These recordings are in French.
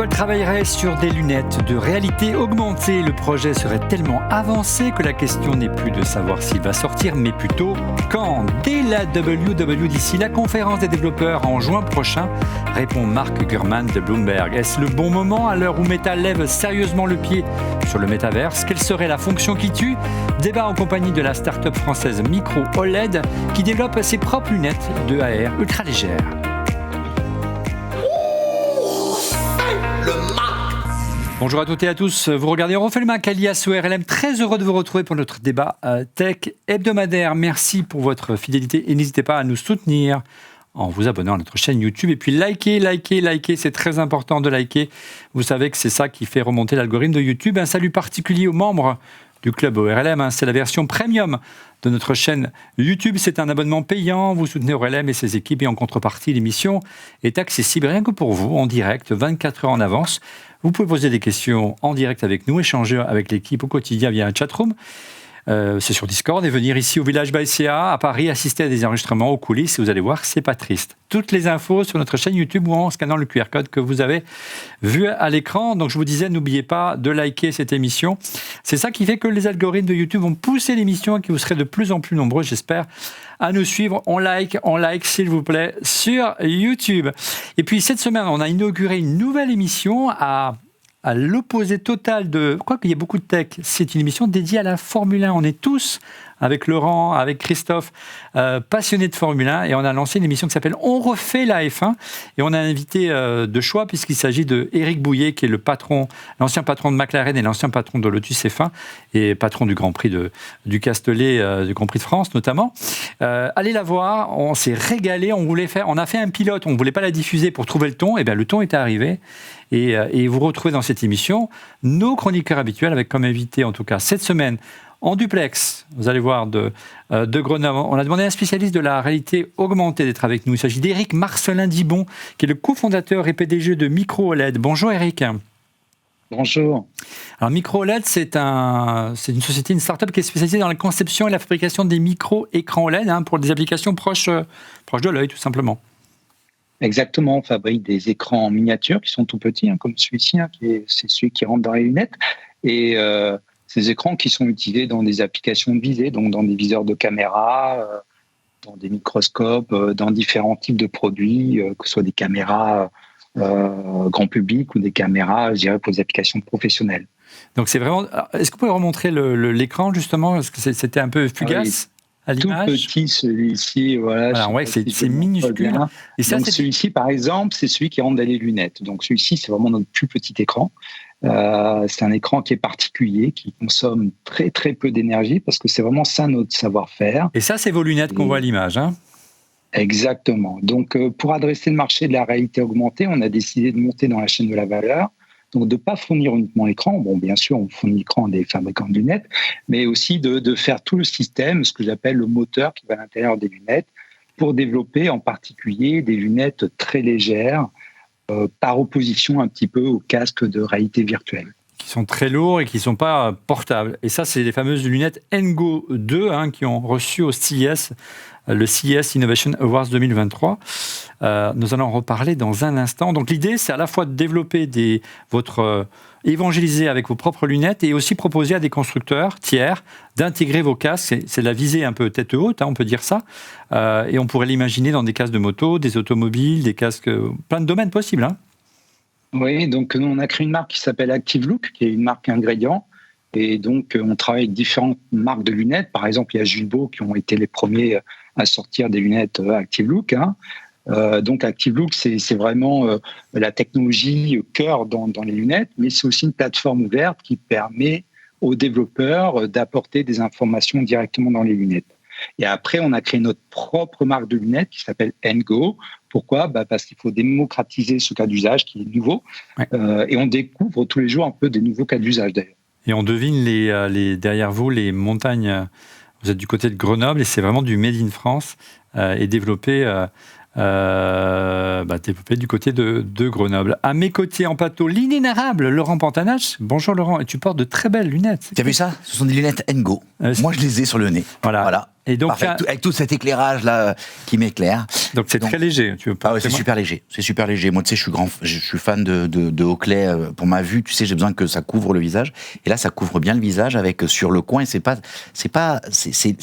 Apple travaillerait sur des lunettes de réalité augmentée. Le projet serait tellement avancé que la question n'est plus de savoir s'il va sortir, mais plutôt quand. Dès la WWDC, la conférence des développeurs en juin prochain, répond Mark Gurman de Bloomberg. Est-ce le bon moment à l'heure où Meta lève sérieusement le pied sur le métaverse? Quelle serait la fonction qui tue? Débat en compagnie de la start-up française Micro OLED qui développe ses propres lunettes de AR ultra légères. Bonjour à toutes et à tous, vous regardez On refait le Mac alias ORLM, très heureux de vous retrouver pour notre débat tech hebdomadaire. Merci pour votre fidélité et n'hésitez pas à nous soutenir en vous abonnant à notre chaîne YouTube et puis likez, c'est très important de liker. Vous savez que c'est ça qui fait remonter l'algorithme de YouTube. Un salut particulier aux membres du club ORLM, c'est la version premium de notre chaîne YouTube. C'est un abonnement payant, vous soutenez ORLM et ses équipes et en contrepartie, l'émission est accessible rien que pour vous, en direct, 24 heures en avance. Vous pouvez poser des questions en direct avec nous, échanger avec l'équipe au quotidien via un chatroom. C'est sur Discord et venir ici au Village by CA à Paris assister à des enregistrements aux coulisses et vous allez voir, c'est pas triste. Toutes les infos sur notre chaîne YouTube ou en scannant le QR code que vous avez vu à l'écran. Donc je vous disais, n'oubliez pas de liker cette émission. C'est ça qui fait que les algorithmes de YouTube vont pousser l'émission et que vous serez de plus en plus nombreux, j'espère, à nous suivre. On like s'il vous plaît sur YouTube. Et puis cette semaine, on a inauguré une nouvelle émission à l'opposé total de... Quoi qu'il y ait beaucoup de tech, c'est une émission dédiée à la Formule 1. On est tous, avec Laurent, avec Christophe, passionnés de Formule 1 et on a lancé une émission qui s'appelle On refait la F1 et on a un invité de choix puisqu'il s'agit de Éric Bouillet qui est l'ancien patron de McLaren et l'ancien patron de Lotus F1 et patron du Grand Prix du Castellet, du Grand Prix de France notamment. Allez la voir, on s'est régalé, on a fait un pilote, on ne voulait pas la diffuser pour trouver le ton, et bien le ton est arrivé. Et vous retrouvez dans cette émission nos chroniqueurs habituels avec comme invité, en tout cas cette semaine, en duplex, vous allez voir, de Grenoble. On a demandé à un spécialiste de la réalité augmentée d'être avec nous. Il s'agit d'Éric Marcelin Dibon, qui est le cofondateur et PDG de Micro OLED. Bonjour Éric. Bonjour. Alors Micro OLED, c'est une société, une start-up qui est spécialisée dans la conception et la fabrication des micro-écrans OLED pour des applications proches de l'œil, tout simplement. Exactement, on fabrique des écrans en miniature qui sont tout petits, comme celui-ci, c'est celui qui rentre dans les lunettes. Et ces écrans qui sont utilisés dans des applications de visée, donc dans des viseurs de caméra, dans des microscopes, dans différents types de produits, que ce soit des caméras grand public ou des caméras, je dirais, pour des applications professionnelles. Donc c'est vraiment... Alors, est-ce que vous pouvez remontrer l'écran, justement? Parce que c'était un peu fugace. Tout petit, celui-ci, voilà. On voit que c'est minuscule. Et ça, donc celui-ci, par exemple, c'est celui qui rentre dans les lunettes. Donc celui-ci, c'est vraiment notre plus petit écran. C'est un écran qui est particulier, qui consomme très très peu d'énergie parce que c'est vraiment ça notre savoir-faire. Et ça, c'est vos lunettes qu'on voit à l'image, Exactement. Donc pour adresser le marché de la réalité augmentée, on a décidé de monter dans la chaîne de la valeur. Donc, de ne pas fournir uniquement l'écran. Bon, bien sûr, on fournit l'écran à des fabricants de lunettes, mais aussi de faire tout le système, ce que j'appelle le moteur qui va à l'intérieur des lunettes, pour développer en particulier des lunettes très légères, par opposition un petit peu aux casques de réalité virtuelle. Qui sont très lourds et qui ne sont pas portables. Et ça, c'est les fameuses lunettes Ngo 2 qui ont reçu au CES, le CES Innovation Awards 2023. Nous allons en reparler dans un instant. Donc l'idée, c'est à la fois de développer évangéliser avec vos propres lunettes et aussi proposer à des constructeurs tiers d'intégrer vos casques. C'est la visée un peu tête haute, on peut dire ça. Et on pourrait l'imaginer dans des casques de moto, des automobiles, des casques, plein de domaines possibles. Oui, donc nous, on a créé une marque qui s'appelle Active Look, qui est une marque ingrédient. Et donc, on travaille avec différentes marques de lunettes. Par exemple, il y a Julbo qui ont été les premiers à sortir des lunettes Active Look. Donc, Active Look, c'est vraiment la technologie cœur dans les lunettes, mais c'est aussi une plateforme ouverte qui permet aux développeurs d'apporter des informations directement dans les lunettes. Et après, on a créé notre propre marque de lunettes qui s'appelle Ngo. Pourquoi ? Parce qu'il faut démocratiser ce cas d'usage qui est nouveau. Ouais. Et on découvre tous les jours un peu des nouveaux cas d'usage d'ailleurs. Et on devine derrière vous les montagnes. Vous êtes du côté de Grenoble et c'est vraiment du Made in France et développé du côté de Grenoble. À mes côtés en plateau, l'inénarrable Laurent Pantanach. Bonjour Laurent, et tu portes de très belles lunettes. Tu as vu ça ? Ce sont des lunettes Ngo. Moi, je les ai sur le nez. Voilà. Et donc, avec tout cet éclairage-là qui m'éclaire. Donc c'est très léger. Tu veux pas c'est super léger. C'est super léger. Moi, tu sais, je suis fan de Oakley. Pour ma vue, tu sais, j'ai besoin que ça couvre le visage. Et là, ça couvre bien le visage avec sur le coin. C'est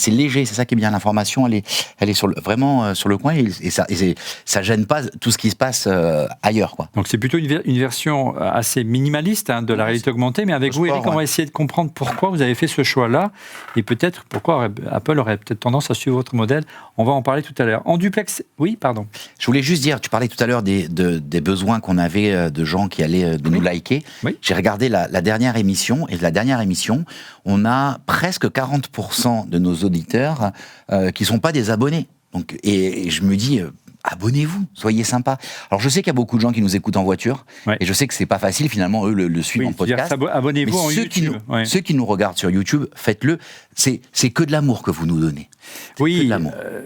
léger. C'est ça qui est bien. L'information, elle est vraiment sur le coin et ça gêne pas tout ce qui se passe ailleurs, quoi. Donc c'est plutôt une version assez minimaliste de la réalité augmentée. Mais avec vous, Eric, on va essayer de comprendre pourquoi vous avez fait ce choix-là et peut-être pourquoi Apple aurait peut-être tendance à suivre votre modèle. On va en parler tout à l'heure. En duplex, oui, pardon. Je voulais juste dire, tu parlais tout à l'heure des besoins qu'on avait de gens qui allaient nous liker. Oui. J'ai regardé la dernière émission, et la dernière émission, on a presque 40% de nos auditeurs qui ne sont pas des abonnés. Donc, et je me dis... abonnez-vous, soyez sympas. Alors je sais qu'il y a beaucoup de gens qui nous écoutent en voiture, et je sais que c'est pas facile, finalement, eux le suivent en podcast. Abonnez-vous en YouTube. Ceux qui nous regardent sur YouTube, faites-le. C'est que de l'amour que vous nous donnez. Oui,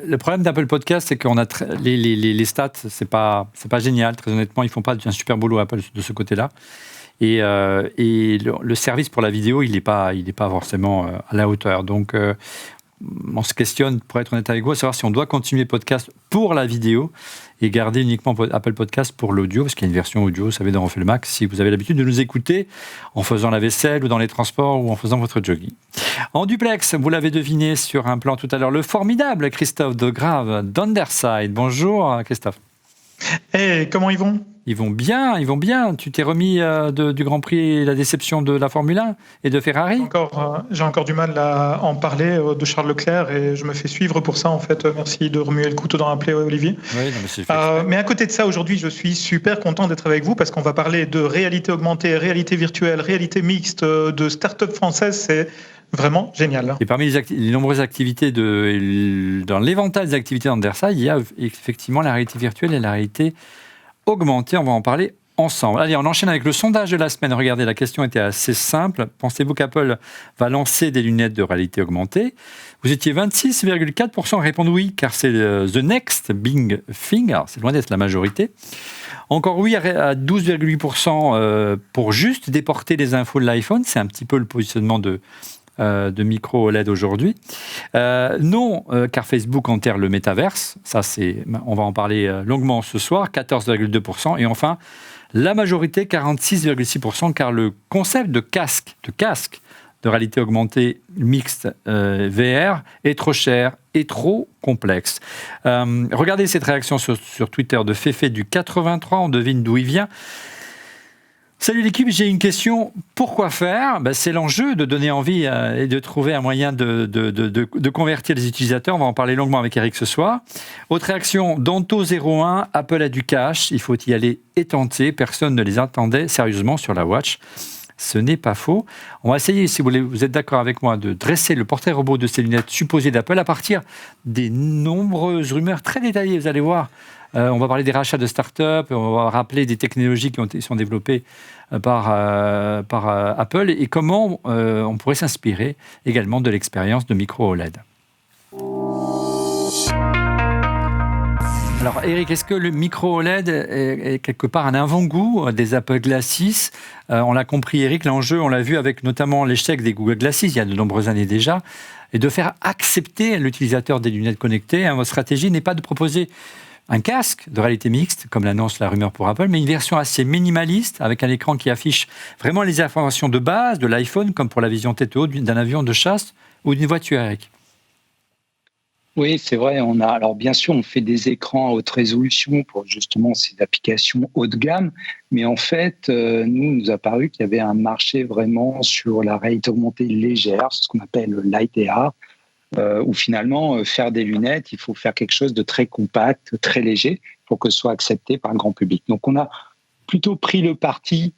le problème d'Apple Podcast, c'est qu'on a les stats, c'est pas génial, très honnêtement, ils font pas un super boulot Apple de ce côté-là. Et le service pour la vidéo, il n'est pas forcément à la hauteur. Donc on se questionne, pour être honnête avec vous, à savoir si on doit continuer podcast pour la vidéo et garder uniquement Apple Podcast pour l'audio, parce qu'il y a une version audio, vous savez, dans On fait le Mac, si vous avez l'habitude de nous écouter en faisant la vaisselle ou dans les transports ou en faisant votre jogging. En duplex, vous l'avez deviné sur un plan tout à l'heure, le formidable Christophe Degrave d'Underside. Bonjour Christophe. Hey, comment ils vont ? Ils vont bien. Tu t'es remis du Grand Prix, la déception de la Formule 1 et de Ferrari ? J'ai encore du mal à en parler de Charles Leclerc et je me fais suivre pour ça en fait. Merci de remuer le couteau dans la plaie, Olivier. Oui, mais à côté de ça, aujourd'hui, je suis super content d'être avec vous parce qu'on va parler de réalité augmentée, réalité virtuelle, réalité mixte, de start-up française. C'est vraiment génial. Et parmi les nombreuses activités, dans l'éventail des activités d'Underside, il y a effectivement la réalité virtuelle et la réalité augmentée. On va en parler ensemble. Allez, on enchaîne avec le sondage de la semaine. Regardez, la question était assez simple. Pensez-vous qu'Apple va lancer des lunettes de réalité augmentée ? Vous étiez 26,4% à répondre oui, car c'est the next big thing. Alors, c'est loin d'être la majorité. Encore oui à 12,8% pour juste déporter les infos de l'iPhone. C'est un petit peu le positionnement de micro OLED aujourd'hui. Non, car Facebook enterre le métaverse. Ça, on va en parler longuement ce soir, 14,2%. Et enfin, la majorité, 46,6%, car le concept de casque de réalité augmentée mixte VR est trop cher et trop complexe. Regardez cette réaction sur Twitter de Féfé du 83, on devine d'où il vient. Salut l'équipe, j'ai une question. Pourquoi faire ? C'est l'enjeu de donner envie et de trouver un moyen de convertir les utilisateurs. On va en parler longuement avec Eric ce soir. Autre réaction, Danto01, Apple a du cash, il faut y aller et tenter. Personne ne les attendait sérieusement sur la Watch. Ce n'est pas faux. On va essayer, si vous êtes d'accord avec moi, de dresser le portrait robot de ces lunettes supposées d'Apple à partir des nombreuses rumeurs très détaillées. Vous allez voir. On va parler des rachats de start-up, on va rappeler des technologies qui sont développées par Apple et comment on pourrait s'inspirer également de l'expérience de micro OLED. Alors Eric, est-ce que le micro OLED est quelque part un avant-goût des Apple Glasses ? On l'a compris Eric, l'enjeu, on l'a vu avec notamment l'échec des Google Glasses il y a de nombreuses années déjà, et de faire accepter l'utilisateur des lunettes connectées. Votre stratégie n'est pas de proposer un casque de réalité mixte, comme l'annonce la rumeur pour Apple, mais une version assez minimaliste, avec un écran qui affiche vraiment les informations de base de l'iPhone, comme pour la vision tête haute d'un avion de chasse ou d'une voiture, Eric. Oui, c'est vrai. Alors bien sûr, on fait des écrans à haute résolution pour justement ces applications haut de gamme, mais en fait, nous a paru qu'il y avait un marché vraiment sur la réalité augmentée légère, ce qu'on appelle le light AR, où finalement, faire des lunettes, il faut faire quelque chose de très compact, très léger, pour que ce soit accepté par le grand public. Donc, on a plutôt pris le parti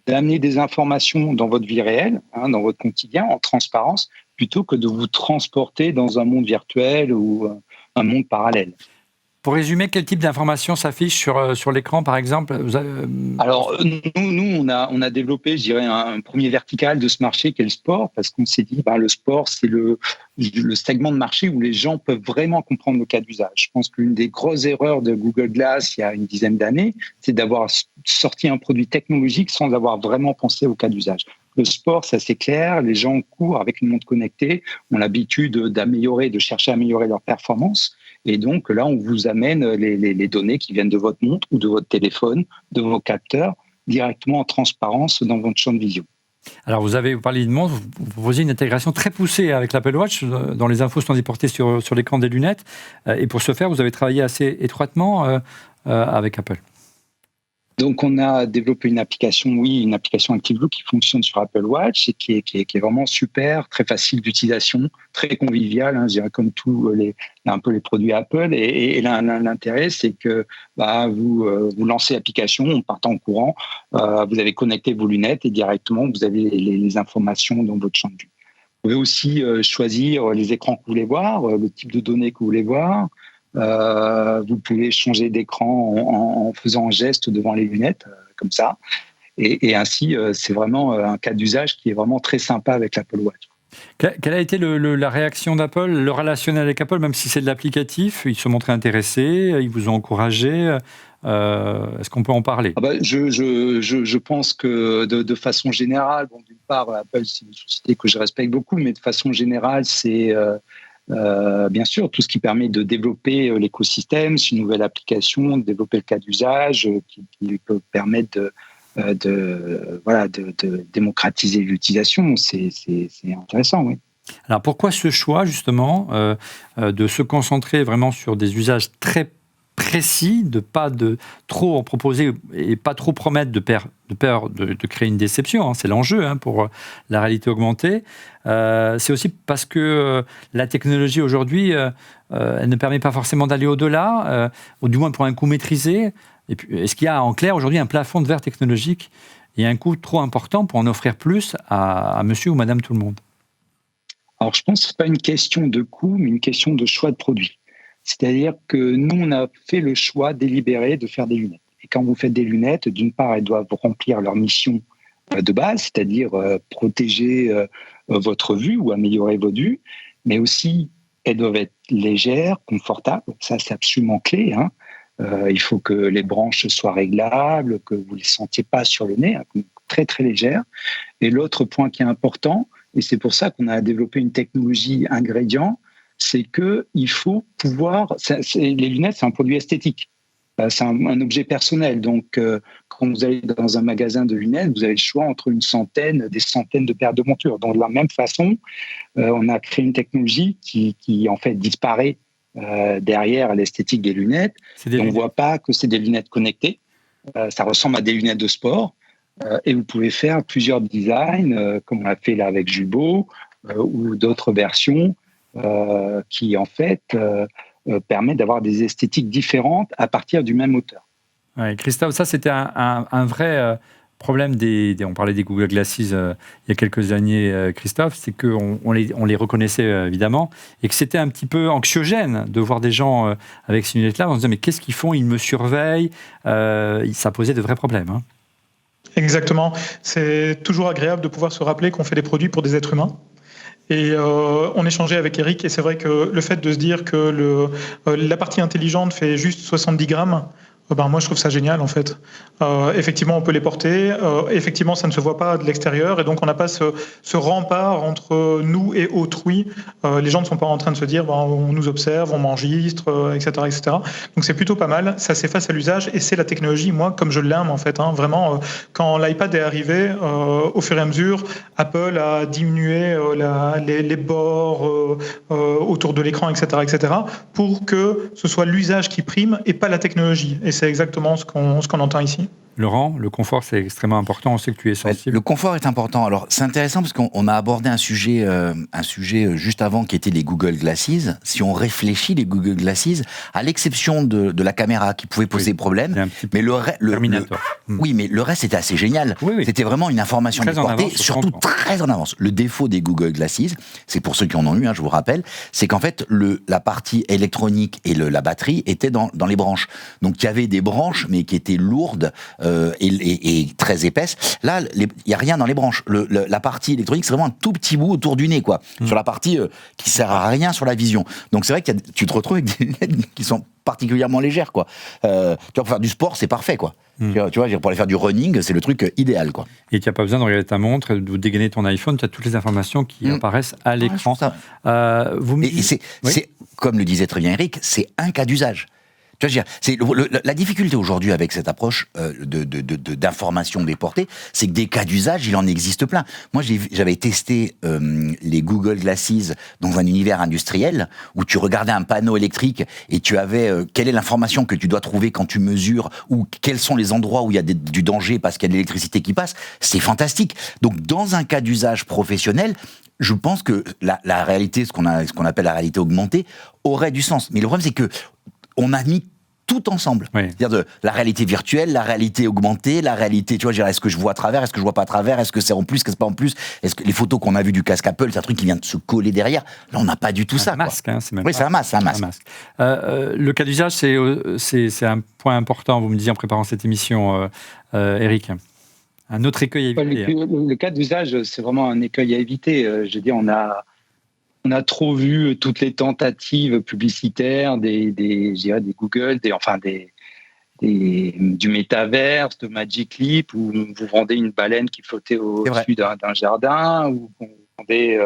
d'amener des informations dans votre vie réelle, dans votre quotidien, en transparence, plutôt que de vous transporter dans un monde virtuel ou un monde parallèle. Pour résumer, quel type d'informations s'affiche sur l'écran, par exemple ? Alors, nous on a développé, je dirais, un premier vertical de ce marché qui est le sport, parce qu'on s'est dit, le sport, c'est le segment de marché où les gens peuvent vraiment comprendre le cas d'usage. Je pense qu'une des grosses erreurs de Google Glass il y a une dizaine d'années, c'est d'avoir sorti un produit technologique sans avoir vraiment pensé au cas d'usage. Le sport, ça c'est clair, les gens courent avec une montre connectée, ont l'habitude de chercher à améliorer leur performance. Et donc là, on vous amène les données qui viennent de votre montre ou de votre téléphone, de vos capteurs, directement en transparence dans votre champ de vision. Alors, vous parlé de montre, vous proposez une intégration très poussée avec l'Apple Watch, dont les infos sont déportées sur l'écran des lunettes. Et pour ce faire, vous avez travaillé assez étroitement avec Apple. Donc, on a développé une application Active Look qui fonctionne sur Apple Watch et qui est vraiment super, très facile d'utilisation, très conviviale, je dirais comme un peu les produits Apple. Et l'intérêt, c'est que vous lancez l'application, on part en courant, vous avez connecté vos lunettes et directement, vous avez les informations dans votre champ de vue. Vous pouvez aussi choisir les écrans que vous voulez voir, le type de données que vous voulez voir. Vous pouvez changer d'écran en faisant un geste devant les lunettes, comme ça. Et ainsi, c'est vraiment un cas d'usage qui est vraiment très sympa avec l'Apple Watch. Quelle a été la réaction d'Apple, le relationnel avec Apple, même si c'est de l'applicatif? Ils se montraient intéressés, ils vous ont encouragé. Est-ce qu'on peut en parler? Je pense que de façon générale, d'une part, Apple, c'est une société que je respecte beaucoup, mais de façon générale, c'est... bien sûr, tout ce qui permet de développer l'écosystème, c'est une nouvelle application, de développer le cas d'usage qui peut permettre de démocratiser l'utilisation. C'est intéressant, oui. Alors pourquoi ce choix justement de se concentrer vraiment sur des usages très précis, de pas trop en proposer et pas trop promettre de peur de créer une déception, c'est l'enjeu pour la réalité augmentée. C'est aussi parce que la technologie aujourd'hui, elle ne permet pas forcément d'aller au-delà, ou du moins pour un coût maîtrisé. Et puis, est-ce qu'il y a en clair aujourd'hui un plafond de verre technologique et un coût trop important pour en offrir plus à monsieur ou madame tout le monde? Alors je pense que ce n'est pas une question de coût, mais une question de choix de produit. C'est-à-dire que nous, on a fait le choix délibéré de faire des lunettes. Et quand vous faites des lunettes, d'une part, elles doivent remplir leur mission de base, c'est-à-dire protéger votre vue ou améliorer votre vue, mais aussi, elles doivent être légères, confortables. Ça, c'est absolument clé. Il faut que les branches soient réglables, que vous ne les sentiez pas sur le nez, très, très légères. Et l'autre point qui est important, et c'est pour ça qu'on a développé une technologie ingrédient, c'est qu'il faut pouvoir... les lunettes, c'est un produit esthétique. C'est un objet personnel. Donc, quand vous allez dans un magasin de lunettes, vous avez le choix entre des centaines de paires de montures. Donc, de la même façon, on a créé une technologie qui en fait, disparaît derrière l'esthétique des lunettes. On ne voit pas que c'est des lunettes connectées. Ça ressemble à des lunettes de sport. Et vous pouvez faire plusieurs designs, comme on l'a fait là avec Julbo, ou d'autres versions, qui en fait permet d'avoir des esthétiques différentes à partir du même moteur. Ouais, Christophe, ça c'était un vrai problème on parlait des Google Glasses il y a quelques années, Christophe, c'est qu'on les reconnaissait évidemment et que c'était un petit peu anxiogène de voir des gens avec ces lunettes-là. On se disait mais qu'est-ce qu'ils font? Ils me surveillent. Ça posait de vrais problèmes. Exactement. C'est toujours agréable de pouvoir se rappeler qu'on fait des produits pour des êtres humains. Et on échangeait avec Eric, et c'est vrai que le fait de se dire que la partie intelligente fait juste 70 grammes, moi je trouve ça génial en fait. Effectivement on peut les porter, effectivement ça ne se voit pas de l'extérieur et donc on n'a pas ce rempart entre nous et autrui. Les gens ne sont pas en train de se dire on nous observe, on m'enregistre, etc., etc. Donc c'est plutôt pas mal, ça s'efface à l'usage et c'est la technologie, moi comme je l'aime en fait. Vraiment quand l'iPad est arrivé, au fur et à mesure Apple a diminué les bords autour de l'écran, etc., etc., pour que ce soit l'usage qui prime et pas la technologie. Et c'est exactement ce qu'on entend ici. Laurent, le confort, c'est extrêmement important. On sait que tu es sensible. Le confort est important. Alors, c'est intéressant parce qu'on a abordé un sujet juste avant qui était les Google Glasses. Si on réfléchit, les Google Glasses, à l'exception de la caméra qui pouvait poser problème, mais oui, mais le reste était assez génial. Oui. C'était vraiment une information de portée, surtout très en avance. Le défaut des Google Glasses, c'est pour ceux qui en ont eu, je vous rappelle, c'est qu'en fait, la partie électronique et la batterie étaient dans les branches. Donc, il y avait des branches, mais qui étaient lourdes, et très épaisse. Là, il n'y a rien dans les branches. La partie électronique, c'est vraiment un tout petit bout autour du nez, quoi. Sur la partie qui sert à rien sur la vision. Donc c'est vrai que tu te retrouves avec des lunettes qui sont particulièrement légères, quoi. Tu vois, pour faire du sport, c'est parfait, quoi. Tu vois, pour aller faire du running, c'est le truc idéal, quoi. Et tu n'as pas besoin de regarder ta montre, de dégainer ton iPhone, tu as toutes les informations qui apparaissent à l'écran. C'est, comme le disait très bien Eric, c'est un cas d'usage. Tu vois, la difficulté aujourd'hui avec cette approche d'information déportée, c'est que des cas d'usage, il en existe plein. Moi, j'avais testé les Google Glasses dans un univers industriel où tu regardais un panneau électrique et tu avais quelle est l'information que tu dois trouver quand tu mesures ou quels sont les endroits où il y a du danger parce qu'il y a de l'électricité qui passe. C'est fantastique. Donc, dans un cas d'usage professionnel, je pense que la réalité, ce qu'on appelle la réalité augmentée, aurait du sens. Mais le problème, c'est que on a mis tout ensemble. Oui. C'est-à-dire la réalité virtuelle, la réalité augmentée, la réalité, tu vois, est-ce que je vois à travers, est-ce que je vois pas à travers, est-ce que c'est en plus, est-ce que c'est pas en plus, est-ce que les photos qu'on a vues du casque Apple, c'est un truc qui vient de se coller derrière. Là, on n'a pas du tout ça. Un masque, hein, c'est même oui, c'est un masque. Le cas d'usage, c'est un point important, vous me disiez en préparant cette émission, Eric. Un autre écueil à éviter. Le cas d'usage, c'est vraiment un écueil à éviter. Je veux dire, on a trop vu toutes les tentatives publicitaires des Google, du métaverse, de Magic Leap, où vous vendez une baleine qui flottait au-dessus d'un jardin, où on vendait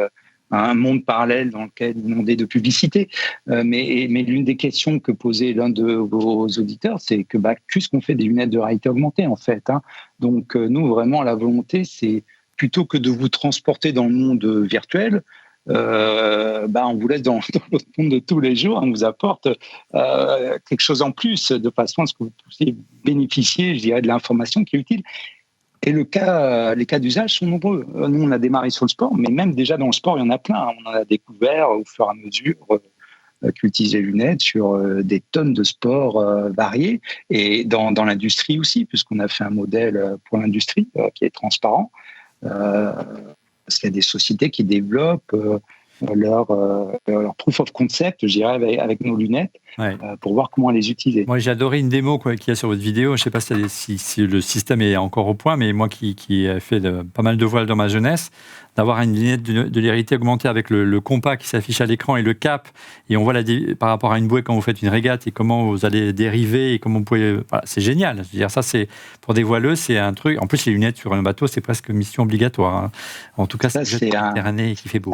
un monde parallèle dans lequel ils inondaient de publicité. Mais l'une des questions que posait l'un de vos auditeurs, c'est que qu'est-ce qu'on fait des lunettes de réalité augmentée, en fait, hein. Donc, nous, vraiment, la volonté, c'est plutôt que de vous transporter dans le monde virtuel, on vous laisse dans votre monde de tous les jours, on vous apporte quelque chose en plus de façon à ce que vous puissiez bénéficier, je dirais, de l'information qui est utile. Et les cas d'usage sont nombreux. Nous, on a démarré sur le sport, mais même déjà dans le sport, il y en a plein. On en a découvert au fur et à mesure qu'utiliser les lunettes sur des tonnes de sports variés, et dans l'industrie aussi, puisqu'on a fait un modèle pour l'industrie qui est transparent. Parce qu'il y a des sociétés qui développent leur proof of concept, je dirais, avec nos lunettes, pour voir comment les utiliser. Moi, j'ai adoré une démo qu'il y a sur votre vidéo. Je ne sais pas si le système est encore au point, mais moi qui ai fait pas mal de voiles dans ma jeunesse, d'avoir une lunette de réalité augmentée avec le compas qui s'affiche à l'écran et le cap, et on voit par rapport à une bouée quand vous faites une régate et comment vous allez dériver et comment vous pouvez... Voilà, c'est génial. Je veux dire, ça, c'est pour des voileux, c'est un truc... En plus, les lunettes sur un bateau, c'est presque mission obligatoire, hein. En tout cas, c'est un Méditerranée qui fait beau.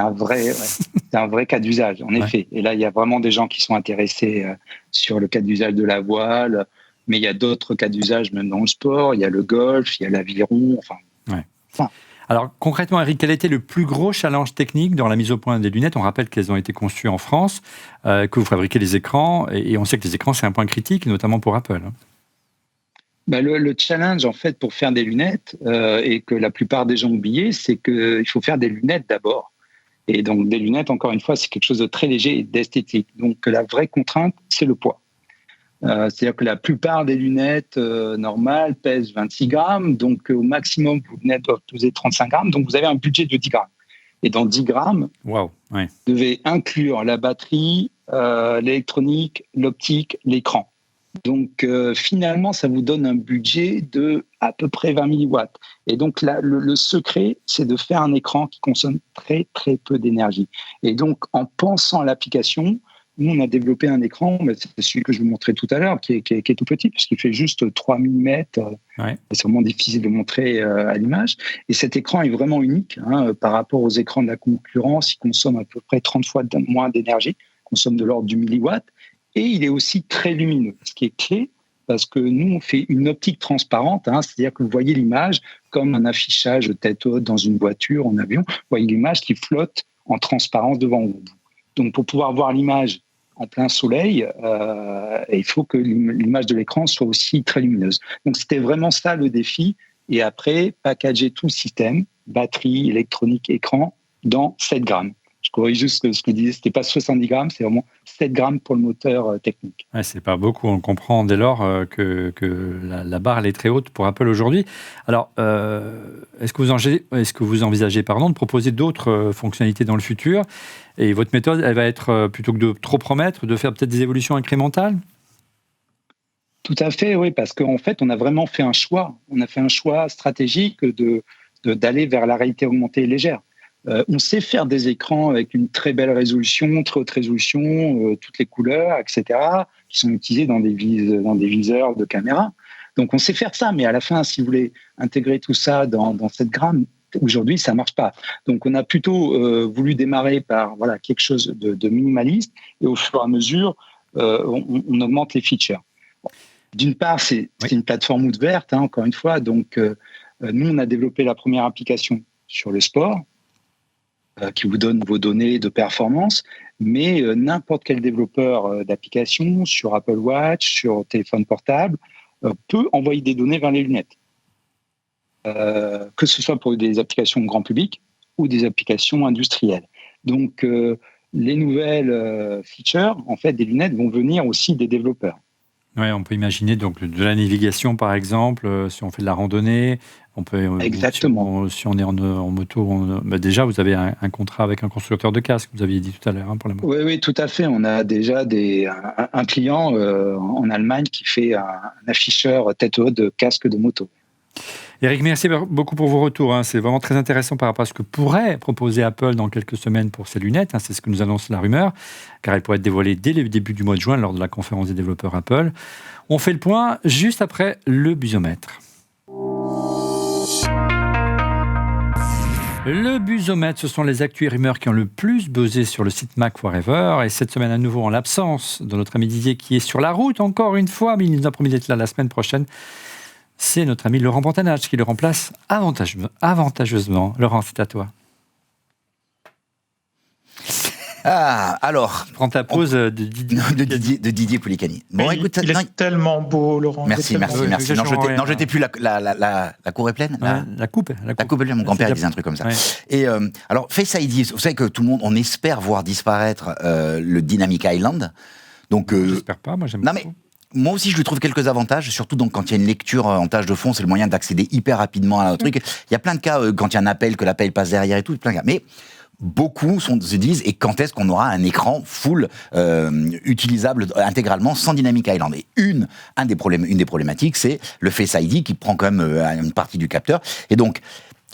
C'est un vrai cas d'usage, en effet. Et là, il y a vraiment des gens qui sont intéressés sur le cas d'usage de la voile, mais il y a d'autres cas d'usage même dans le sport. Il y a le golf, il y a l'aviron, Alors concrètement, Eric, quel a été le plus gros challenge technique dans la mise au point des lunettes ? On rappelle qu'elles ont été conçues en France, que vous fabriquez les écrans, et on sait que les écrans, c'est un point critique, notamment pour Apple. Le challenge, en fait, pour faire des lunettes, et que la plupart des gens oublient, c'est qu'il faut faire des lunettes d'abord. Et donc, des lunettes, encore une fois, c'est quelque chose de très léger et d'esthétique. Donc, la vraie contrainte, c'est le poids. C'est-à-dire que la plupart des lunettes normales pèsent 26 grammes. Donc, au maximum, vos lunettes doivent peser 35 grammes. Donc, vous avez un budget de 10 grammes. Et dans 10 grammes, vous devez inclure la batterie, l'électronique, l'optique, l'écran. Donc, finalement, ça vous donne un budget de à peu près 20 milliwatts. Et donc, là, le secret, c'est de faire un écran qui consomme très, très peu d'énergie. Et donc, en pensant à l'application, nous, on a développé un écran, mais c'est celui que je vous montrais tout à l'heure, qui est tout petit, puisqu'il fait juste 3 mm. C'est vraiment difficile de montrer à l'image. Et cet écran est vraiment unique, hein, par rapport aux écrans de la concurrence. Il consomme à peu près 30 fois moins d'énergie, consomme de l'ordre du milliwatt. Et il est aussi très lumineux, ce qui est clé, parce que nous, on fait une optique transparente, hein, c'est-à-dire que vous voyez l'image comme un affichage tête haute dans une voiture, en avion. Vous voyez l'image qui flotte en transparence devant vous. Donc, pour pouvoir voir l'image en plein soleil, il faut que l'image de l'écran soit aussi très lumineuse. Donc, c'était vraiment ça le défi. Et après, packager tout le système, batterie, électronique, écran, dans 7 grammes. Je corrige juste ce que je disais, c'était pas 70 grammes, c'est vraiment 7 grammes pour le moteur technique. Ouais, c'est pas beaucoup, on comprend dès lors que la barre elle est très haute pour Apple aujourd'hui. Alors, est-ce que vous envisagez de proposer d'autres fonctionnalités dans le futur ? Et votre méthode, elle va être, plutôt que de trop promettre, de faire peut-être des évolutions incrémentales ? Tout à fait, oui, parce qu'en fait, on a vraiment fait un choix. On a fait un choix stratégique d'aller vers la réalité augmentée et légère. On sait faire des écrans avec une très belle résolution, très haute résolution, toutes les couleurs, etc., qui sont utilisés dans des viseurs de caméra. Donc, on sait faire ça, mais à la fin, si vous voulez intégrer tout ça dans cette gamme, aujourd'hui, ça marche pas. Donc, on a plutôt voulu démarrer par quelque chose de minimaliste, et au fur et à mesure, on augmente les features. D'une part, c'est une plateforme ouverte, encore une fois. Donc, nous, on a développé la première application sur le sport, qui vous donne vos données de performance, mais n'importe quel développeur d'application sur Apple Watch, sur téléphone portable, peut envoyer des données vers les lunettes. Que ce soit pour des applications grand public ou des applications industrielles. Donc, les nouvelles features, en fait, des lunettes vont venir aussi des développeurs. Oui, on peut imaginer donc de la navigation, par exemple, si on fait de la randonnée. On peut, exactement. Si on est en moto, déjà, vous avez un contrat avec un constructeur de casque, vous aviez dit tout à l'heure, pour la moto. Oui, tout à fait. On a déjà un client en Allemagne qui fait un afficheur tête haute de casque de moto. Éric, merci beaucoup pour vos retours. C'est vraiment très intéressant par rapport à ce que pourrait proposer Apple dans quelques semaines pour ses lunettes. C'est ce que nous annonce la rumeur, car elle pourrait être dévoilée dès le début du mois de juin lors de la conférence des développeurs Apple. On fait le point juste après le busomètre. Le busomètre, ce sont les actus et rumeurs qui ont le plus buzzé sur le site Mac Forever. Et cette semaine, à nouveau, en l'absence de notre ami Didier qui est sur la route encore une fois, mais il nous a promis d'être là la semaine prochaine. C'est notre ami Laurent Pantanach qui le remplace avantageusement. Laurent, c'est à toi. Alors, prends ta pause de Didier Poulicani. Bon, écoute, il est tellement beau, Laurent. Merci. Non, je t'ai plus. La cour est pleine. La coupe est pleine. Mon grand-père disait un truc comme ça. Ouais. Et alors, Face ID, vous savez que tout le monde, on espère voir disparaître le Dynamic Island. Donc, j'espère pas. Moi, j'aime beaucoup. Moi aussi, je lui trouve quelques avantages, surtout donc quand il y a une lecture en tâche de fond, c'est le moyen d'accéder hyper rapidement à un truc. Il y a plein de cas quand il y a un appel, que l'appel passe derrière et tout, plein de cas. Mais beaucoup se disent, et quand est-ce qu'on aura un écran full utilisable intégralement sans Dynamic Island? Et une des problématiques, c'est le Face ID qui prend quand même une partie du capteur. Et donc,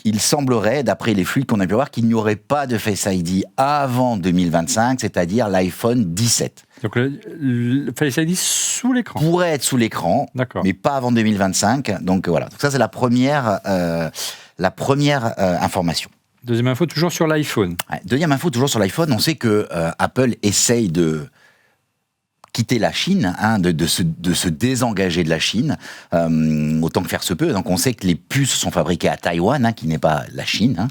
il semblerait, d'après les flux qu'on a pu voir, qu'il n'y aurait pas de Face ID avant 2025, c'est-à-dire l'iPhone 17. Donc le Face ID sous l'écran. Pourrait être sous l'écran, mais pas avant 2025. Donc voilà. Donc ça, c'est la première information. Deuxième info, toujours sur l'iPhone. Ouais, deuxième info, toujours sur l'iPhone. On sait que Apple essaye de quitter la Chine, de se désengager de la Chine, autant que faire se peut. Donc on sait que les puces sont fabriquées à Taïwan, qui n'est pas la Chine.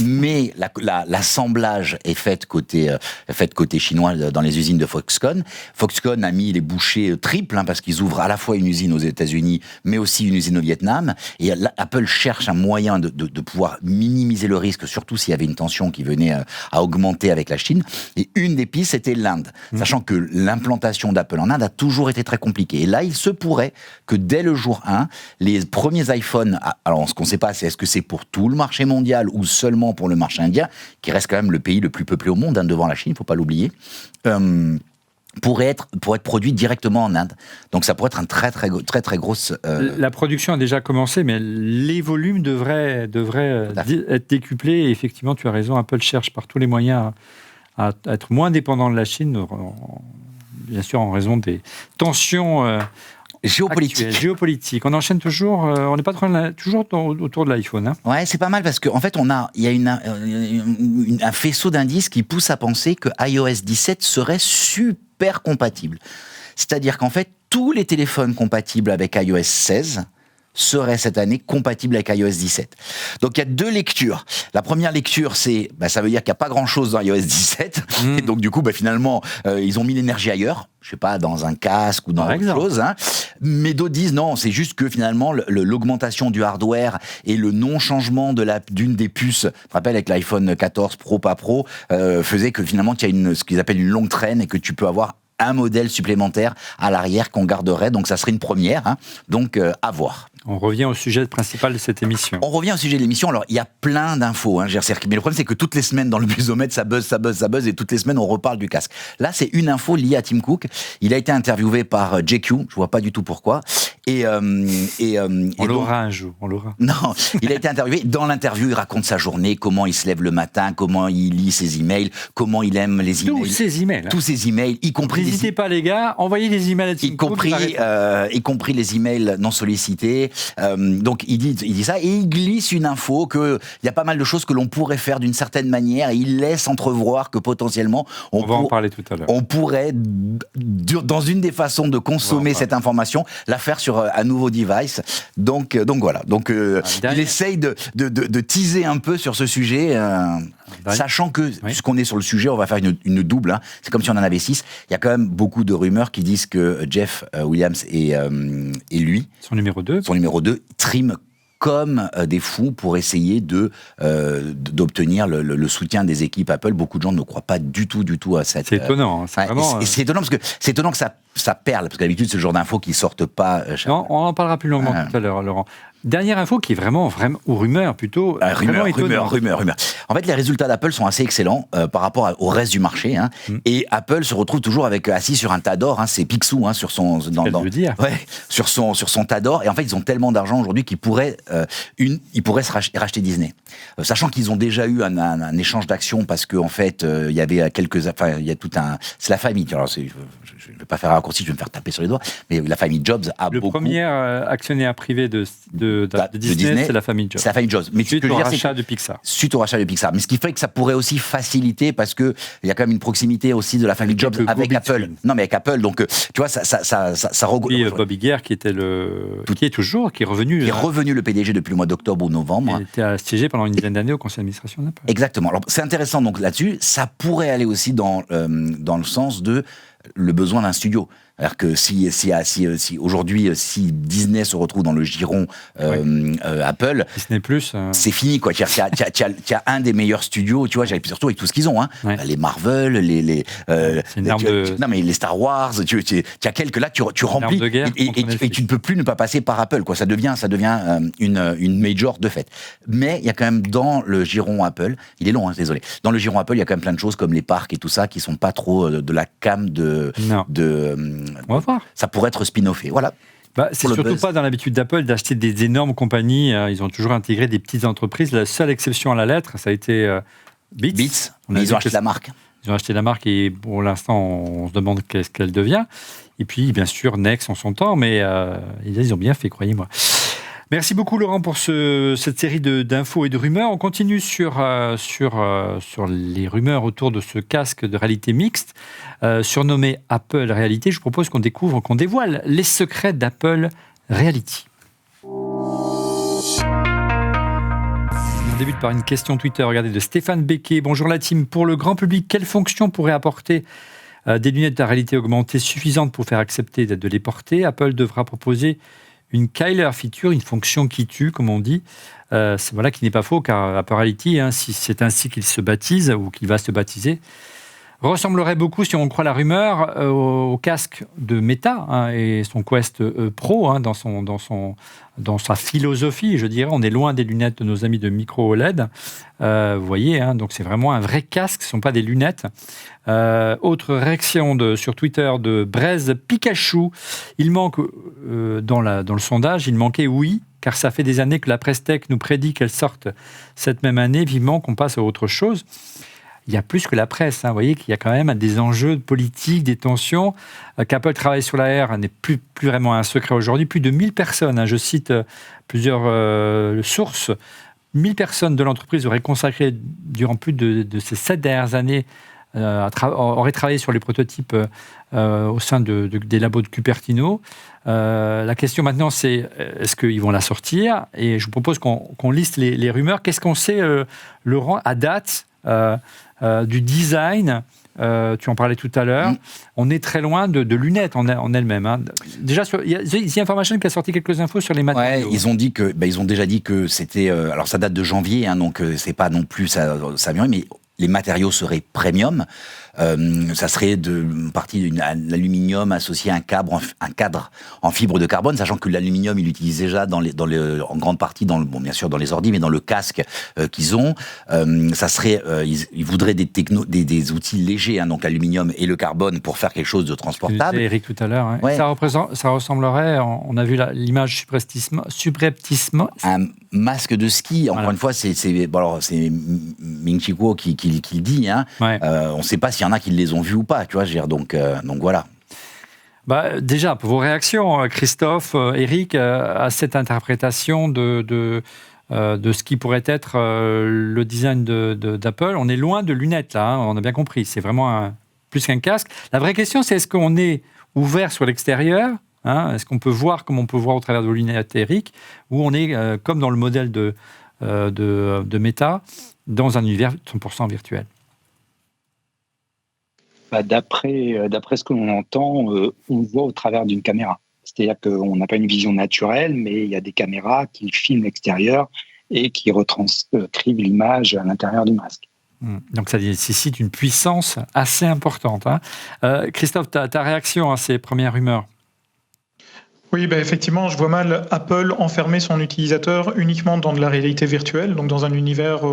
Mais l'assemblage est fait côté chinois dans les usines de Foxconn. Foxconn a mis les bouchées triples, parce qu'ils ouvrent à la fois une usine aux États-Unis, mais aussi une usine au Vietnam. Et Apple cherche un moyen de pouvoir minimiser le risque, surtout s'il y avait une tension qui venait à augmenter avec la Chine. Et une des pistes, c'était l'Inde. Sachant que l'implantation d'Apple en Inde a toujours été très compliquée. Et là, il se pourrait que dès le jour 1, les premiers iPhones, alors ce qu'on ne sait pas, c'est est-ce que c'est pour tout le marché mondial ou seulement pour le marché indien, qui reste quand même le pays le plus peuplé au monde, devant la Chine, il ne faut pas l'oublier, pourrait être produit directement en Inde. Donc ça pourrait être un très grosse... La production a déjà commencé, mais les volumes devraient être décuplés. Et effectivement, tu as raison, Apple cherche par tous les moyens à être moins dépendant de la Chine, bien sûr en raison des tensions géopolitiques. On enchaîne toujours, on n'est pas toujours autour de l'iPhone. Ouais, c'est pas mal parce qu'en fait, il y a un faisceau d'indices qui pousse à penser que iOS 17 serait super compatible. C'est-à-dire qu'en fait, tous les téléphones compatibles avec iOS 16 serait cette année compatible avec iOS 17. Donc il y a deux lectures. La première lecture, c'est ça veut dire qu'il n'y a pas grand-chose dans iOS 17. Et donc du coup, finalement, ils ont mis l'énergie ailleurs. Je sais pas, dans un casque ou dans autre chose. Mais d'autres disent non, c'est juste que finalement, l'augmentation du hardware et le non-changement d'une des puces, je me rappelle avec l'iPhone 14 Pro, pas Pro, faisait que finalement, il y a ce qu'ils appellent une longue traîne et que tu peux avoir un modèle supplémentaire à l'arrière qu'on garderait, donc ça serait une première, donc à voir. On revient au sujet principal de cette émission. On revient au sujet de l'émission. Alors, il y a plein d'infos. Mais le problème, c'est que toutes les semaines, dans le Buzomètre, ça buzz, et toutes les semaines, on reparle du casque. Là, c'est une info liée à Tim Cook. Il a été interviewé par JQ. Je vois pas du tout pourquoi. On l'aura un jour, on l'aura. Non, il a été interviewé. Dans l'interview, il raconte sa journée, comment il se lève le matin, comment il lit ses emails, comment il aime les emails. Tous ses emails, y compris. N'hésitez pas, les gars, envoyez des emails à Tim Cook. Y compris les emails non sollicités. Donc il dit ça et il glisse une info que il y a pas mal de choses que l'on pourrait faire d'une certaine manière et il laisse entrevoir que potentiellement on va en parler tout à l'heure. On pourrait, dans une des façons de consommer cette information, la faire sur un nouveau device. Donc voilà. Il essaye de teaser un peu sur ce sujet, sachant que puisqu'on est sur le sujet, on va faire une double. C'est comme si on en avait 6. Il y a quand même beaucoup de rumeurs qui disent que Jeff Williams et lui, son numéro 2, triment comme des fous pour essayer d'obtenir le soutien des équipes Apple. Beaucoup de gens ne croient pas du tout à cette... C'est étonnant. C'est étonnant parce que c'est étonnant que ça perle, parce que d'habitude, c'est le genre d'infos qui sortent pas... Non, on en parlera plus longuement tout à l'heure, Laurent. Dernière info qui est vraiment ou rumeur plutôt, rumeur. En fait, les résultats d'Apple sont assez excellents par rapport au reste du marché. Et Apple se retrouve toujours assis sur un tas d'or. C'est Picsou sur son sur son tas d'or. Et en fait, ils ont tellement d'argent aujourd'hui qu'ils pourraient racheter Disney, sachant qu'ils ont déjà eu un échange d'actions parce que en fait, il y avait il y a tout un. C'est la famille. Alors, je ne vais pas faire un raccourci, je vais me faire taper sur les doigts. Mais la famille Jobs a beaucoup. Le premier actionnaire privé de Disney, c'est la famille Jobs. C'est la famille Jobs. Mais suite au rachat de Pixar. Suite au rachat de Pixar. Mais ce qui fait que ça pourrait aussi faciliter, parce qu'il y a quand même une proximité aussi de la famille Jobs avec Apple. Non, mais avec Apple, donc tu vois, ça regroupe. Et Bob Iger, qui est revenu. Qui est revenu le PDG depuis le mois d'octobre ou novembre. Il était siégé pendant une dizaine d'années au conseil d'administration d'Apple. Exactement. Alors, c'est intéressant donc là-dessus. Ça pourrait aller aussi dans le sens de le besoin d'un studio. C'est-à-dire que si aujourd'hui, si Disney se retrouve dans le giron Apple, Disney+, c'est fini, quoi. Tu as un des meilleurs studios, tu vois, surtout avec tout ce qu'ils ont, les Marvel, non mais les Star Wars, tu as quelques là, tu remplis et tu ne peux plus ne pas passer par Apple, quoi. Ça devient une major de fait. Mais il y a quand même dans le giron Apple, il est long, désolé. Dans le giron Apple, il y a quand même plein de choses comme les parcs et tout ça qui sont pas trop de la cam on va voir. Ça pourrait être spin-offé, voilà. C'est surtout pas dans l'habitude d'Apple d'acheter des énormes compagnies. Ils ont toujours intégré des petites entreprises. La seule exception à la lettre, ça a été Beats. Mais ils ont acheté la marque. Ils ont acheté la marque et pour l'instant, on se demande qu'est-ce qu'elle devient. Et puis, bien sûr, Next en son temps, mais ils ont bien fait, croyez-moi. Merci beaucoup, Laurent, pour cette série d'infos et de rumeurs. On continue sur les rumeurs autour de ce casque de réalité mixte, surnommé Apple Reality. Je propose qu'on dévoile les secrets d'Apple Reality. On débute par une question Twitter, regardez, de Stéphane Becquet. Bonjour la team. Pour le grand public, quelle fonction pourrait apporter des lunettes à réalité augmentée suffisantes pour faire accepter de les porter? Apple devra proposer une Kyler feature, une fonction qui tue, comme on dit. Voilà qui n'est pas faux, car Apple Reality, si c'est ainsi qu'il se baptise, ou qu'il va se baptiser, ressemblerait beaucoup, si on croit la rumeur, au casque de Meta et son Quest Pro, dans sa philosophie, je dirais. On est loin des lunettes de nos amis de micro OLED. Vous voyez, donc c'est vraiment un vrai casque, ce ne sont pas des lunettes. Autre réaction sur Twitter de Braise Pikachu. Il manque, dans le sondage, il manquait oui, car ça fait des années que la presse tech nous prédit qu'elle sorte cette même année. Vivement qu'on passe à autre chose. Il y a plus que la presse. Vous voyez qu'il y a quand même des enjeux politiques, des tensions. Qu'Apple travaille sur la R n'est plus vraiment un secret aujourd'hui. Plus de 1000 personnes, je cite plusieurs sources, 1000 personnes de l'entreprise auraient consacré durant plus de ces 7 dernières années, auraient travaillé sur les prototypes au sein des labos de Cupertino. La question maintenant, c'est est-ce qu'ils vont la sortir? Et je vous propose qu'on liste les rumeurs. Qu'est-ce qu'on sait, Laurent, à date du design? Tu en parlais tout à l'heure. On est très loin de lunettes en elles-mêmes. Déjà, il y a The Information qui a sorti quelques infos sur les matériaux. Ouais, ils ont déjà dit que c'était. Alors, ça date de janvier, donc c'est pas non plus ça vient. Mais les matériaux seraient premium. Ça serait partie d'aluminium associé à un cadre en fibre de carbone, sachant que l'aluminium, ils l'utilisent déjà en grande partie, bien sûr dans les ordi, mais dans le casque qu'ils ont. Ça serait, ils voudraient des outils légers, hein, donc l'aluminium et le carbone, pour faire quelque chose de transportable. C'est Eric tout à l'heure. Hein. Ouais. Ça ressemblerait, on a vu l'image subrepticement. Un masque de ski, encore une fois, c'est Ming-Chi Kuo qui le dit. Hein. Ouais. On ne sait pas s'il y en a qui les ont vus ou pas, tu vois. Donc voilà. Déjà, pour vos réactions, Christophe, Eric, à cette interprétation de ce qui pourrait être le design d'Apple, on est loin de lunettes, là, hein, on a bien compris. C'est vraiment plus qu'un casque. La vraie question, c'est est-ce qu'on est ouvert sur l'extérieur, hein, est-ce qu'on peut voir comme on peut voir au travers de vos lunettes, Eric, ou on est, comme dans le modèle de Meta, dans un univers 100% virtuel? D'après ce que l'on entend, on voit au travers d'une caméra. C'est-à-dire qu'on n'a pas une vision naturelle, mais il y a des caméras qui filment l'extérieur et qui retranscrivent l'image à l'intérieur du masque. Donc ça nécessite une puissance assez importante. Hein. Christophe, ta réaction à ces premières rumeurs? Oui, effectivement, je vois mal Apple enfermer son utilisateur uniquement dans de la réalité virtuelle, donc dans un univers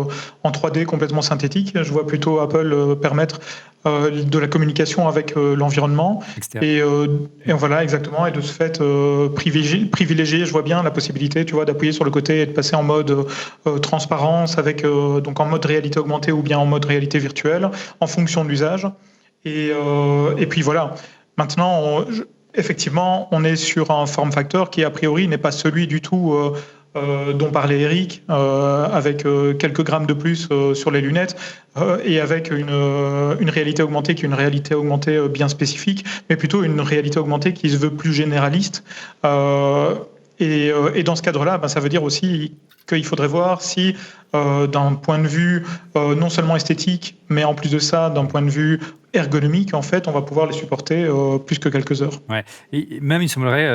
en 3D complètement synthétique. Je vois plutôt Apple permettre de la communication avec l'environnement. Et voilà, exactement. Et de ce fait, privilégier, je vois bien la possibilité, tu vois, d'appuyer sur le côté et de passer en mode transparence, donc en mode réalité augmentée ou bien en mode réalité virtuelle, en fonction de l'usage. Et puis voilà. Maintenant, effectivement, on est sur un form factor qui, a priori, n'est pas celui du tout dont parlait Eric, avec quelques grammes de plus sur les lunettes et avec une réalité augmentée qui est une réalité augmentée bien spécifique, mais plutôt une réalité augmentée qui se veut plus généraliste. Et dans ce cadre-là, ça veut dire aussi qu'il faudrait voir si, d'un point de vue non seulement esthétique, mais en plus de ça, d'un point de vue ergonomique, en fait, on va pouvoir les supporter plus que quelques heures. Ouais. Et même, il semblerait,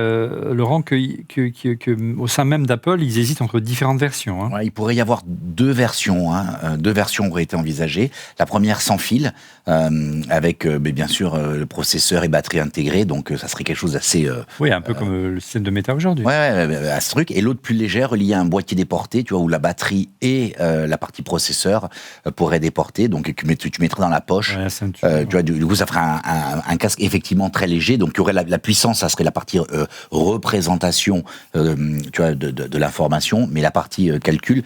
Laurent, qu'au sein même d'Apple, ils hésitent entre différentes versions. Hein. Ouais, il pourrait y avoir deux versions. Hein. Deux versions auraient été envisagées. La première sans fil, avec bien sûr le processeur et batterie intégrée, donc ça serait quelque chose d'assez... oui, un peu comme le système de Meta aujourd'hui. Ouais, à ce truc. Et l'autre plus légère, reliée à un boîtier déporté, tu vois, où la batterie et la partie processeur pourraient déporter, donc tu mettrais dans la poche. Ouais, tu vois, du coup, ça ferait un casque effectivement très léger. Donc, il y aurait la puissance, ça serait la partie représentation, tu vois, de l'information, mais la partie calcul.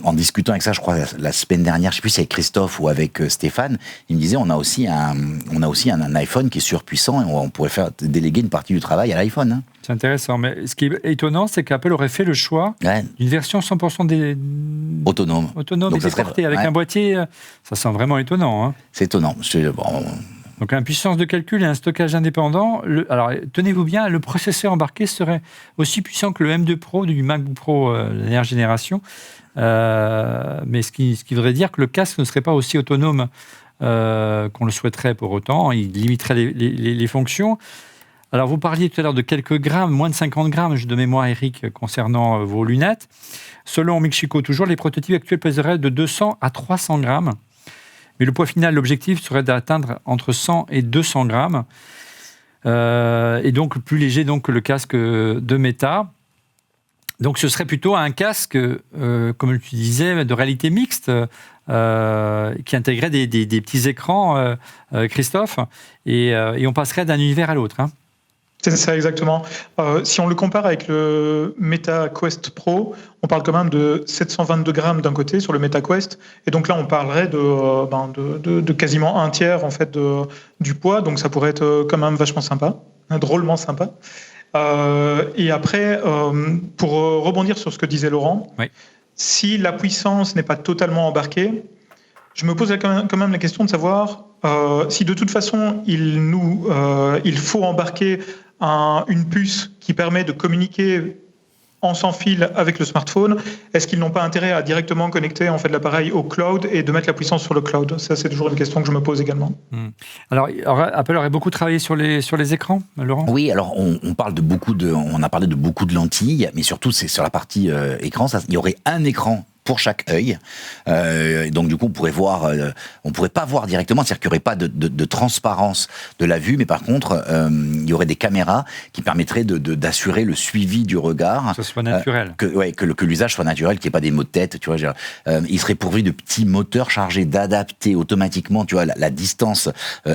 En discutant avec ça, je crois la semaine dernière, je sais plus si c'est avec Christophe ou avec Stéphane, il me disait on a aussi un iPhone qui est surpuissant et on pourrait déléguer une partie du travail à l'iPhone. Hein. C'est intéressant, mais ce qui est étonnant, c'est qu'Apple aurait fait le choix d'une version 100% autonome donc et déportée, avec un boîtier. Ça sent vraiment étonnant. Hein. C'est étonnant. Donc, une puissance de calcul et un stockage indépendant. Alors, tenez-vous bien, le processeur embarqué serait aussi puissant que le M2 Pro du MacBook Pro la dernière génération. Mais ce qui voudrait dire que le casque ne serait pas aussi autonome qu'on le souhaiterait pour autant. Il limiterait les fonctions. Alors, vous parliez tout à l'heure de quelques grammes, moins de 50 grammes, de mémoire, Eric, concernant vos lunettes. Selon Ming-Chi Kuo, toujours, les prototypes actuels pèseraient de 200 à 300 grammes. Mais le poids final, l'objectif serait d'atteindre entre 100 et 200 grammes. Et donc, plus léger que le casque de Meta. Donc, ce serait plutôt un casque, comme tu disais, de réalité mixte, qui intégrait des petits écrans, Christophe, et on passerait d'un univers à l'autre. Hein. C'est ça, exactement. Si on le compare avec le Meta Quest Pro, on parle quand même de 722 grammes d'un côté sur le Meta Quest, et donc là on parlerait de quasiment un tiers en fait du poids, donc ça pourrait être quand même vachement sympa, drôlement sympa. Et après, pour rebondir sur ce que disait Laurent, oui. Si la puissance n'est pas totalement embarquée, je me pose quand même la question de savoir si de toute façon il faut embarquer une puce qui permet de communiquer en sans fil avec le smartphone, est-ce qu'ils n'ont pas intérêt à directement connecter en fait l'appareil au cloud et de mettre la puissance sur le cloud? Ça, c'est toujours une question que je me pose également. Alors, Apple aurait beaucoup travaillé sur les écrans, Laurent? Oui, alors on a parlé de beaucoup de lentilles, mais surtout c'est sur la partie écran. Il y aurait un écran pour chaque œil. Donc du coup, on pourrait pas voir directement, c'est-à-dire qu'il n'y aurait pas de transparence de la vue, mais par contre, il y aurait des caméras qui permettraient d'assurer le suivi du regard. Que ce soit naturel. Que l'usage soit naturel, qu'il n'y ait pas des maux de tête. Tu vois, il serait pourvu de petits moteurs chargés d'adapter automatiquement, tu vois, la distance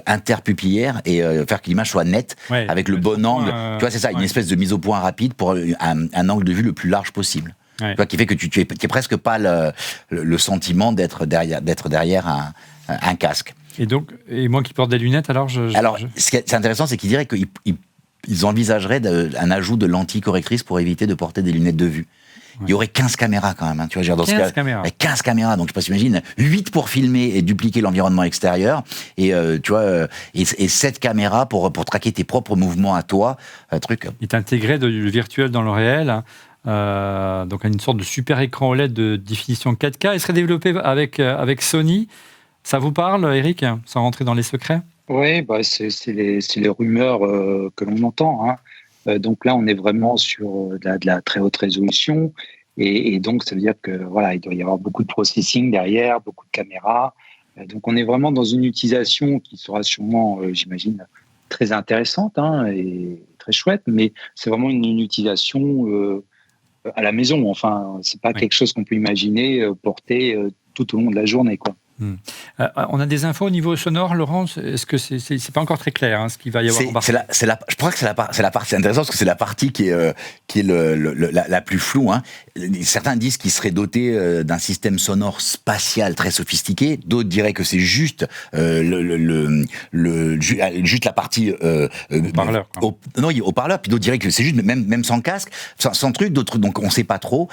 interpupillaire et faire que l'image soit nette avec le bon angle. Tu vois, c'est ça, une espèce de mise au point rapide pour un angle de vue le plus large possible. Tu vois, qui fait que tu n'es presque pas le sentiment d'être derrière un casque. Et moi qui porte des lunettes, alors ce qui est intéressant, c'est qu'ils diraient qu'ils envisageraient un ajout de lentilles correctrices pour éviter de porter des lunettes de vue. Il y aurait 15 caméras quand même. Hein, tu vois, dans 15 caméras. 15 caméras. Donc, je sais pas, t'imagines, 8 pour filmer et dupliquer l'environnement extérieur. Et, tu vois, et 7 caméras pour traquer tes propres mouvements à toi. Il est intégré le virtuel dans le réel. Donc, une sorte de super écran OLED de définition 4K. Il serait développé avec Sony. Ça vous parle, Eric, sans rentrer dans les secrets? Oui, c'est les rumeurs que l'on entend. Hein. Donc là, on est vraiment sur de la très haute résolution. Et donc, ça veut dire que voilà, il doit y avoir beaucoup de processing derrière, beaucoup de caméras. Donc, on est vraiment dans une utilisation qui sera sûrement, j'imagine, très intéressante et très chouette. Mais c'est vraiment une utilisation à la maison. Enfin, c'est pas quelque chose qu'on peut imaginer porter tout au long de la journée, quoi. On a des infos au niveau sonore, Laurent. Est-ce que c'est pas encore très clair ce qu'il va y avoir embarqué? Je crois que c'est la partie intéressante parce que c'est la partie qui est la plus floue. Hein. Certains disent qu'il serait doté d'un système sonore spatial très sophistiqué. D'autres diraient que c'est juste juste la partie haut-parleur. Haut-parleur. Puis d'autres diraient que c'est juste même sans casque, sans truc. D'autres, donc on sait pas trop.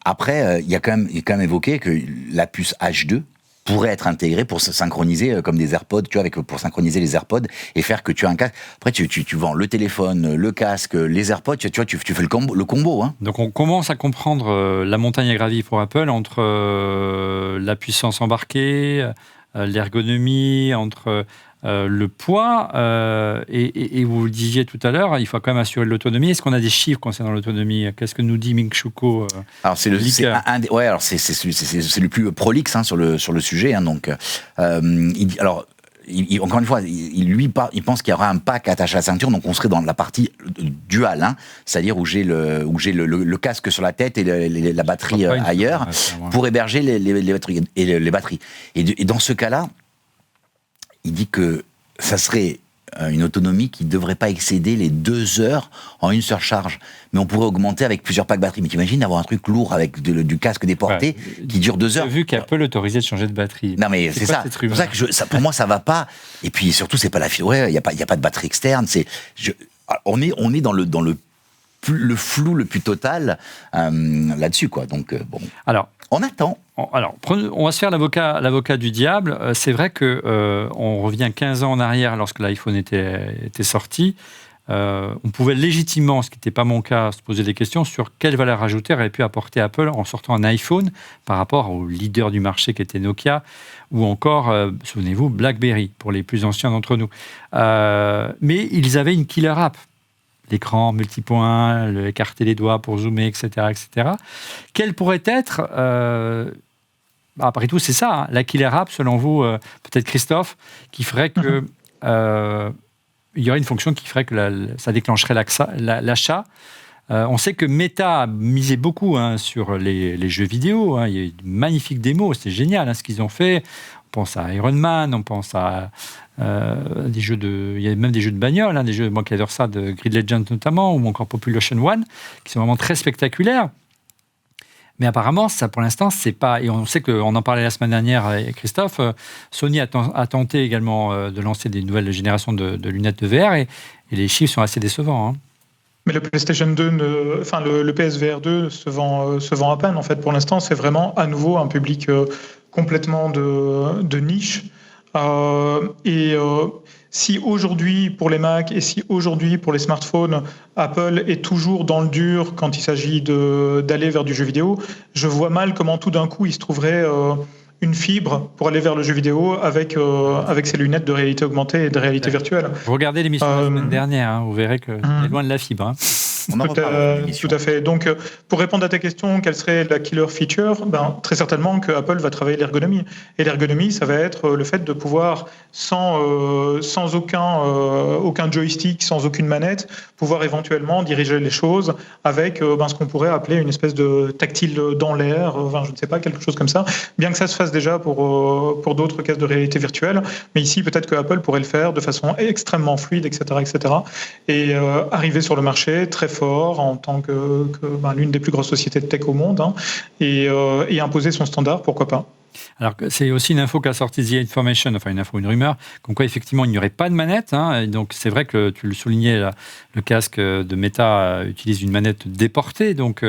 Après, il y a quand même évoqué que la puce H2 pourrait être intégrée pour se synchroniser comme des AirPods, tu vois, pour synchroniser les AirPods et faire que tu as un casque. Après, tu vends le téléphone, le casque, les AirPods, tu vois, tu fais le combo. Hein. Donc, on commence à comprendre la montagne à gravir pour Apple entre la puissance embarquée, l'ergonomie, entre le poids, et vous le disiez tout à l'heure, il faut quand même assurer l'autonomie. Est-ce qu'on a des chiffres concernant l'autonomie? Qu'est-ce que nous dit Ming Chiu Kuo? Alors c'est le plus prolixe sur le sujet. Hein, donc encore une fois, il pense qu'il y aura un pack attaché à la ceinture, donc on serait dans la partie dual, hein, c'est-à-dire où j'ai le casque sur la tête et la batterie ailleurs pour héberger les batteries. Et dans ce cas-là, il dit que ça serait une autonomie qui ne devrait pas excéder les 2 heures en une surcharge. Mais on pourrait augmenter avec plusieurs packs batterie. Mais t'imagines d'avoir un truc lourd avec du casque déporté qui dure 2 heures. J'ai vu qu'Apple autorisait de changer de batterie. Non mais c'est ça. C'est pour ça que pour moi ça va pas. Et puis surtout c'est pas la fille. Ouais, il y a pas de batterie externe. On est dans le flou le plus total là-dessus, quoi. Donc bon. Alors on attend. Alors, on va se faire l'avocat du diable. C'est vrai que on revient 15 ans en arrière lorsque l'iPhone était sorti. On pouvait légitimement, ce qui n'était pas mon cas, se poser des questions sur quelle valeur ajoutée aurait pu apporter Apple en sortant un iPhone par rapport au leader du marché qui était Nokia, ou encore, souvenez-vous, BlackBerry, pour les plus anciens d'entre nous. Mais ils avaient une killer app. L'écran multipoint, écarter les doigts pour zoomer, etc. etc. Quelle pourrait être, après tout, c'est ça, la killer app, selon vous, peut-être Christophe, qui ferait que il y aurait une fonction qui ferait que ça déclencherait l'achat. On sait que Meta a misé beaucoup sur les jeux vidéo. Il y a eu de magnifiques démos, c'est génial ce qu'ils ont fait. On pense à Iron Man, on pense à des jeux il y a même des jeux de bagnole, des jeux, moi qui adore ça, de Grid Legends notamment, ou encore Population One, qui sont vraiment très spectaculaires. Mais apparemment, ça pour l'instant, c'est pas. Et on sait qu'on en parlait la semaine dernière avec Christophe. Sony a tenté également de lancer des nouvelles générations de lunettes de VR et les chiffres sont assez décevants. Mais le PlayStation 2, le PSVR 2 se vend à peine. En fait, pour l'instant, c'est vraiment à nouveau un public complètement de niche. Si aujourd'hui pour les Mac et si aujourd'hui pour les smartphones, Apple est toujours dans le dur quand il s'agit d'aller vers du jeu vidéo, je vois mal comment tout d'un coup il se trouverait une fibre pour aller vers le jeu vidéo avec ses lunettes de réalité augmentée et de réalité virtuelle. Regardez l'émission de la semaine dernière, vous verrez que c'est loin de la fibre. On en reparle. Tout à fait. Donc, pour répondre à ta question, quelle serait la killer feature ? Très certainement que Apple va travailler l'ergonomie. Et l'ergonomie, ça va être le fait de pouvoir, sans aucun joystick, sans aucune manette, pouvoir éventuellement diriger les choses avec ce qu'on pourrait appeler une espèce de tactile dans l'air, je ne sais pas, quelque chose comme ça. Bien que ça se fasse déjà pour d'autres casques de réalité virtuelle, mais ici, peut-être que Apple pourrait le faire de façon extrêmement fluide, etc. Et arriver sur le marché très fort en tant que l'une des plus grosses sociétés de tech au monde, et imposer son standard, pourquoi pas. Alors, c'est aussi une info qu'a sorti The Information, enfin une rumeur, comme quoi effectivement il n'y aurait pas de manette. Et donc c'est vrai que tu le soulignais, là, le casque de Meta utilise une manette déportée, donc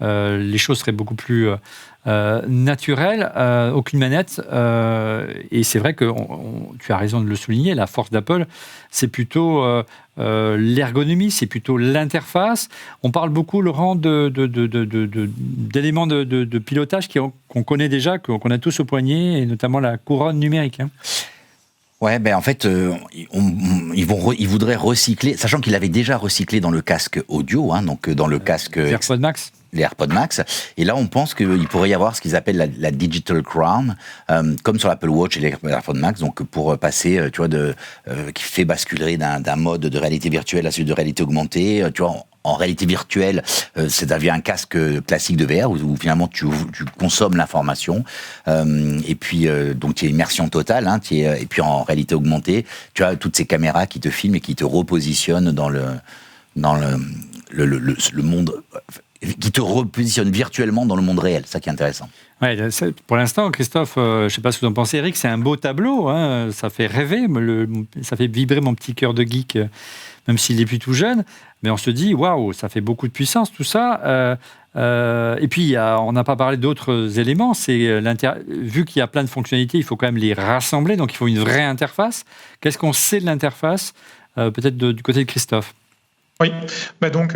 les choses seraient beaucoup plus naturelles, aucune manette. Et c'est vrai que tu as raison de le souligner, la force d'Apple, c'est plutôt l'ergonomie, c'est plutôt l'interface. On parle beaucoup, Laurent, d'éléments de pilotage qu'on connaît déjà, qu'on a tous au poignet, et notamment la couronne numérique. Ouais, en fait, ils voudraient recycler, sachant qu'il avait déjà recyclé dans le casque audio, donc dans le casque... Les AirPods Max. Les AirPods Max. Et là, on pense qu'il pourrait y avoir ce qu'ils appellent la Digital Crown, comme sur l'Apple Watch et les AirPods Max, donc pour passer, tu vois, qui fait basculer d'un mode de réalité virtuelle à celui de réalité augmentée, tu vois, en réalité virtuelle, ça devient un casque classique de VR où finalement tu consommes l'information, et puis donc il y a immersion totale, et puis en réalité augmentée, tu as toutes ces caméras qui te filment et qui te repositionnent dans le monde, qui te repositionne virtuellement dans le monde réel, ça qui est intéressant. Ouais, pour l'instant, Christophe, je ne sais pas ce que vous en pensez, Eric, c'est un beau tableau, ça fait rêver, ça fait vibrer mon petit cœur de geek, même s'il est plus tout jeune, mais on se dit, waouh, ça fait beaucoup de puissance tout ça. Et puis, on n'a pas parlé d'autres éléments, vu qu'il y a plein de fonctionnalités, il faut quand même les rassembler, donc il faut une vraie interface. Qu'est-ce qu'on sait de l'interface, peut-être du côté de Christophe ? Oui, donc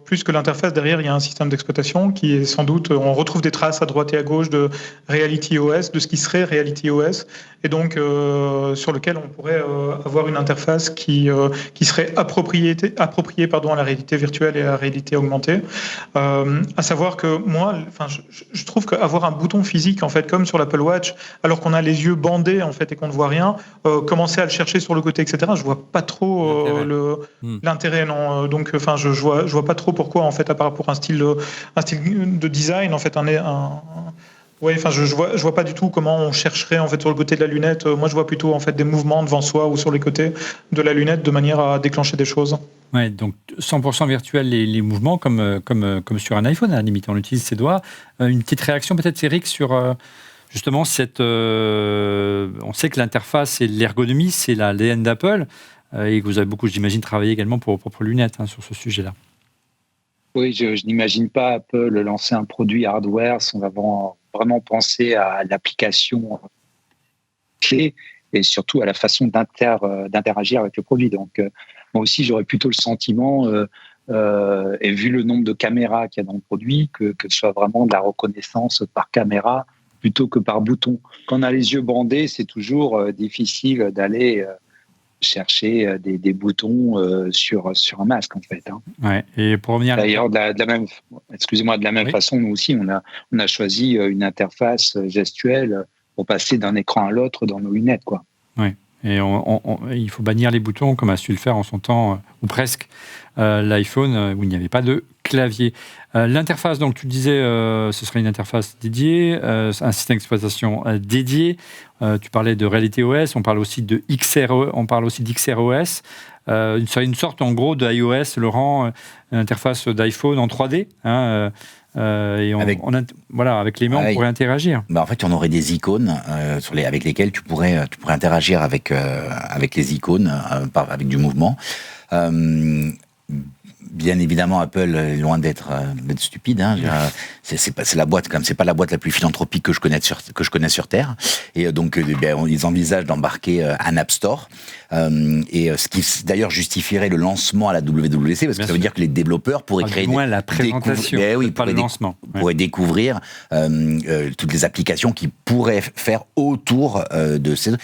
plus que l'interface, derrière, il y a un système d'exploitation qui est sans doute, on retrouve des traces à droite et à gauche de Reality OS, de ce qui serait Reality OS, et donc sur lequel on pourrait avoir une interface qui serait appropriée à la réalité virtuelle et à la réalité augmentée. À savoir que moi, je trouve qu'avoir un bouton physique, en fait, comme sur l'Apple Watch, alors qu'on a les yeux bandés, en fait, et qu'on ne voit rien, commencer à le chercher sur le côté, etc., je vois pas trop l'intérêt, non. Donc, je vois pas trop pourquoi, en fait, à part pour un style de design, en fait, je vois pas du tout comment on chercherait, en fait, sur le côté de la lunette. Moi, je vois plutôt, en fait, des mouvements devant soi ou sur les côtés de la lunette de manière à déclencher des choses. Ouais, donc 100% virtuel les mouvements comme sur un iPhone, à la limite, on utilise ses doigts. Une petite réaction peut-être, Eric, sur justement on sait que l'interface et l'ergonomie, c'est l'ADN d'Apple. Et que vous avez beaucoup, j'imagine, travaillé également pour vos propres lunettes sur ce sujet-là. Oui, je n'imagine pas Apple lancer un produit hardware sans avoir vraiment pensé à l'application clé et surtout à la façon d'interagir avec le produit. Donc, moi aussi, j'aurais plutôt le sentiment, et vu le nombre de caméras qu'il y a dans le produit, que ce soit vraiment de la reconnaissance par caméra plutôt que par bouton. Quand on a les yeux bandés, c'est toujours difficile d'aller... chercher des boutons sur un masque, en fait. Ouais. Et pour revenir d'ailleurs, de la même façon, nous aussi, on a choisi une interface gestuelle pour passer d'un écran à l'autre dans nos lunettes, quoi. Oui. Et il faut bannir les boutons, comme a su le faire en son temps, ou presque, l'iPhone, où il n'y avait pas de clavier. L'interface, donc tu disais, ce serait une interface dédiée, un système d'exploitation dédié. Tu parlais de Reality OS, on parle aussi de XROS. Une sorte, en gros, d'iOS, Laurent, une interface d'iPhone en 3D. Et avec les mains, on pourrait interagir. En fait, on aurait des icônes avec lesquelles tu pourrais interagir avec les icônes, avec du mouvement. Bien évidemment, Apple est loin d'être stupide. C'est la boîte, c'est pas la boîte la plus philanthropique que je connais sur Terre. Et donc, ils envisagent d'embarquer un App Store. Et ce qui d'ailleurs justifierait le lancement à la WWDC, parce que ça veut dire que les développeurs pourraient créer la présentation, pas le lancement. Pourraient découvrir toutes les applications qu'ils pourraient faire autour de ces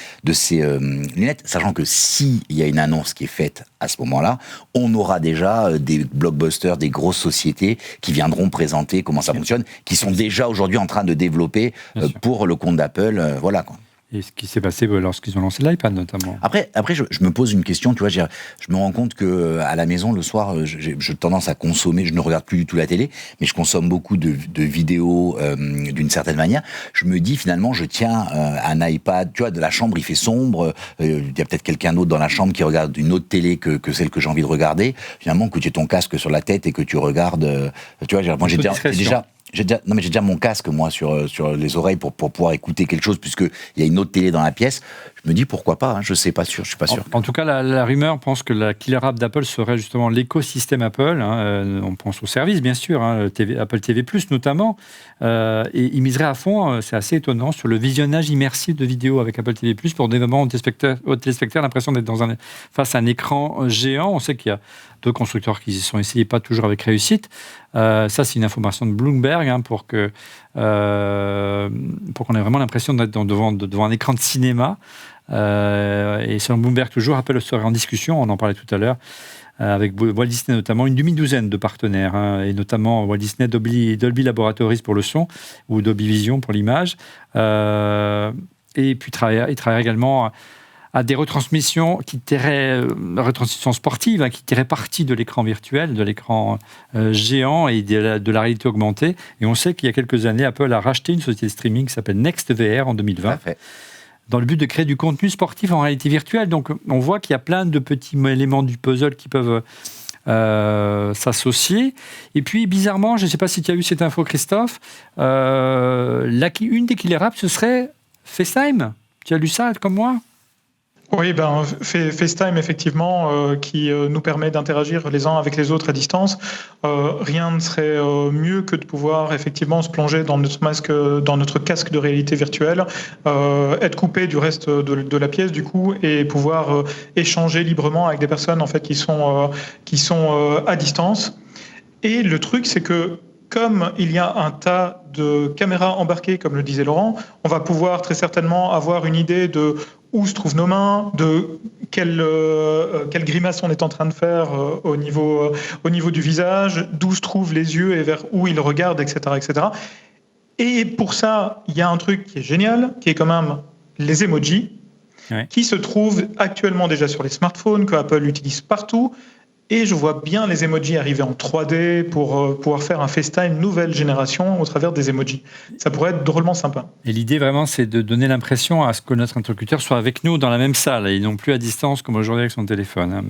lunettes, sachant que s'il y a une annonce qui est faite à ce moment-là, on aura déjà des blockbusters, des grosses sociétés qui viendront présenter comment ça fonctionne, qui sont déjà aujourd'hui en train de développer pour le compte d'Apple. Voilà, quoi. Et ce qui s'est passé lorsqu'ils ont lancé l'iPad, notamment. Après je me pose une question, tu vois, je me rends compte que à la maison, le soir, j'ai tendance à consommer, je ne regarde plus du tout la télé, mais je consomme beaucoup de vidéos d'une certaine manière. Je me dis, finalement, je tiens un iPad, tu vois, de la chambre, il fait sombre, il y a peut-être quelqu'un d'autre dans la chambre qui regarde une autre télé que celle que j'ai envie de regarder. Finalement, que tu aies ton casque sur la tête et que tu regardes, tu vois, moi j'ai déjà mon casque, moi, sur les oreilles pour pouvoir écouter quelque chose, puisqu'il y a une autre télé dans la pièce. Je me dis pourquoi pas, je suis pas sûr. En tout cas, la rumeur pense que la killer app d'Apple serait justement l'écosystème Apple. On pense au service, bien sûr, Apple TV+, notamment. Et il miserait à fond, c'est assez étonnant, sur le visionnage immersif de vidéos avec Apple TV+, pour donner vraiment aux téléspectateurs l'impression d'être face à un écran géant. On sait qu'il y a deux constructeurs qui y sont essayés, pas toujours avec réussite. Ça, c'est une information de Bloomberg, pour qu'on ait vraiment l'impression d'être devant un écran de cinéma. Et selon Bloomberg, toujours, Apple serait en discussion, on en parlait tout à l'heure, avec Walt Disney notamment, une demi-douzaine de partenaires, et notamment Walt Disney, Dolby Laboratories pour le son, ou Dolby Vision pour l'image. Et puis, il travaille également à des retransmissions retransmissions sportives, qui tiraient parti de l'écran virtuel, de l'écran géant et de la réalité augmentée. Et on sait qu'il y a quelques années, Apple a racheté une société de streaming qui s'appelle NextVR en 2020. Dans le but de créer du contenu sportif en réalité virtuelle. Donc, on voit qu'il y a plein de petits éléments du puzzle qui peuvent s'associer. Et puis, bizarrement, je ne sais pas si tu as eu cette info, Christophe, une des killer apps, ce serait FaceTime. Tu as lu ça comme moi ? Oui, FaceTime, effectivement, qui nous permet d'interagir les uns avec les autres à distance. Rien ne serait mieux que de pouvoir effectivement se plonger dans notre casque de réalité virtuelle, être coupé du reste de la pièce, du coup, et pouvoir échanger librement avec des personnes, en fait, qui sont à distance. Et le truc, c'est que comme il y a un tas de caméras embarquées, comme le disait Laurent, on va pouvoir très certainement avoir une idée de où se trouvent nos mains, de quelle grimace on est en train de faire au niveau du visage, d'où se trouvent les yeux et vers où ils regardent, etc., etc. Et pour ça, il y a un truc qui est génial, qui est quand même les emojis, qui se trouvent actuellement déjà sur les smartphones, que Apple utilise partout. Et je vois bien les emojis arriver en 3D pour pouvoir faire un FaceTime nouvelle génération au travers des emojis. Ça pourrait être drôlement sympa. Et l'idée vraiment, c'est de donner l'impression à ce que notre interlocuteur soit avec nous dans la même salle et non plus à distance comme aujourd'hui avec son téléphone.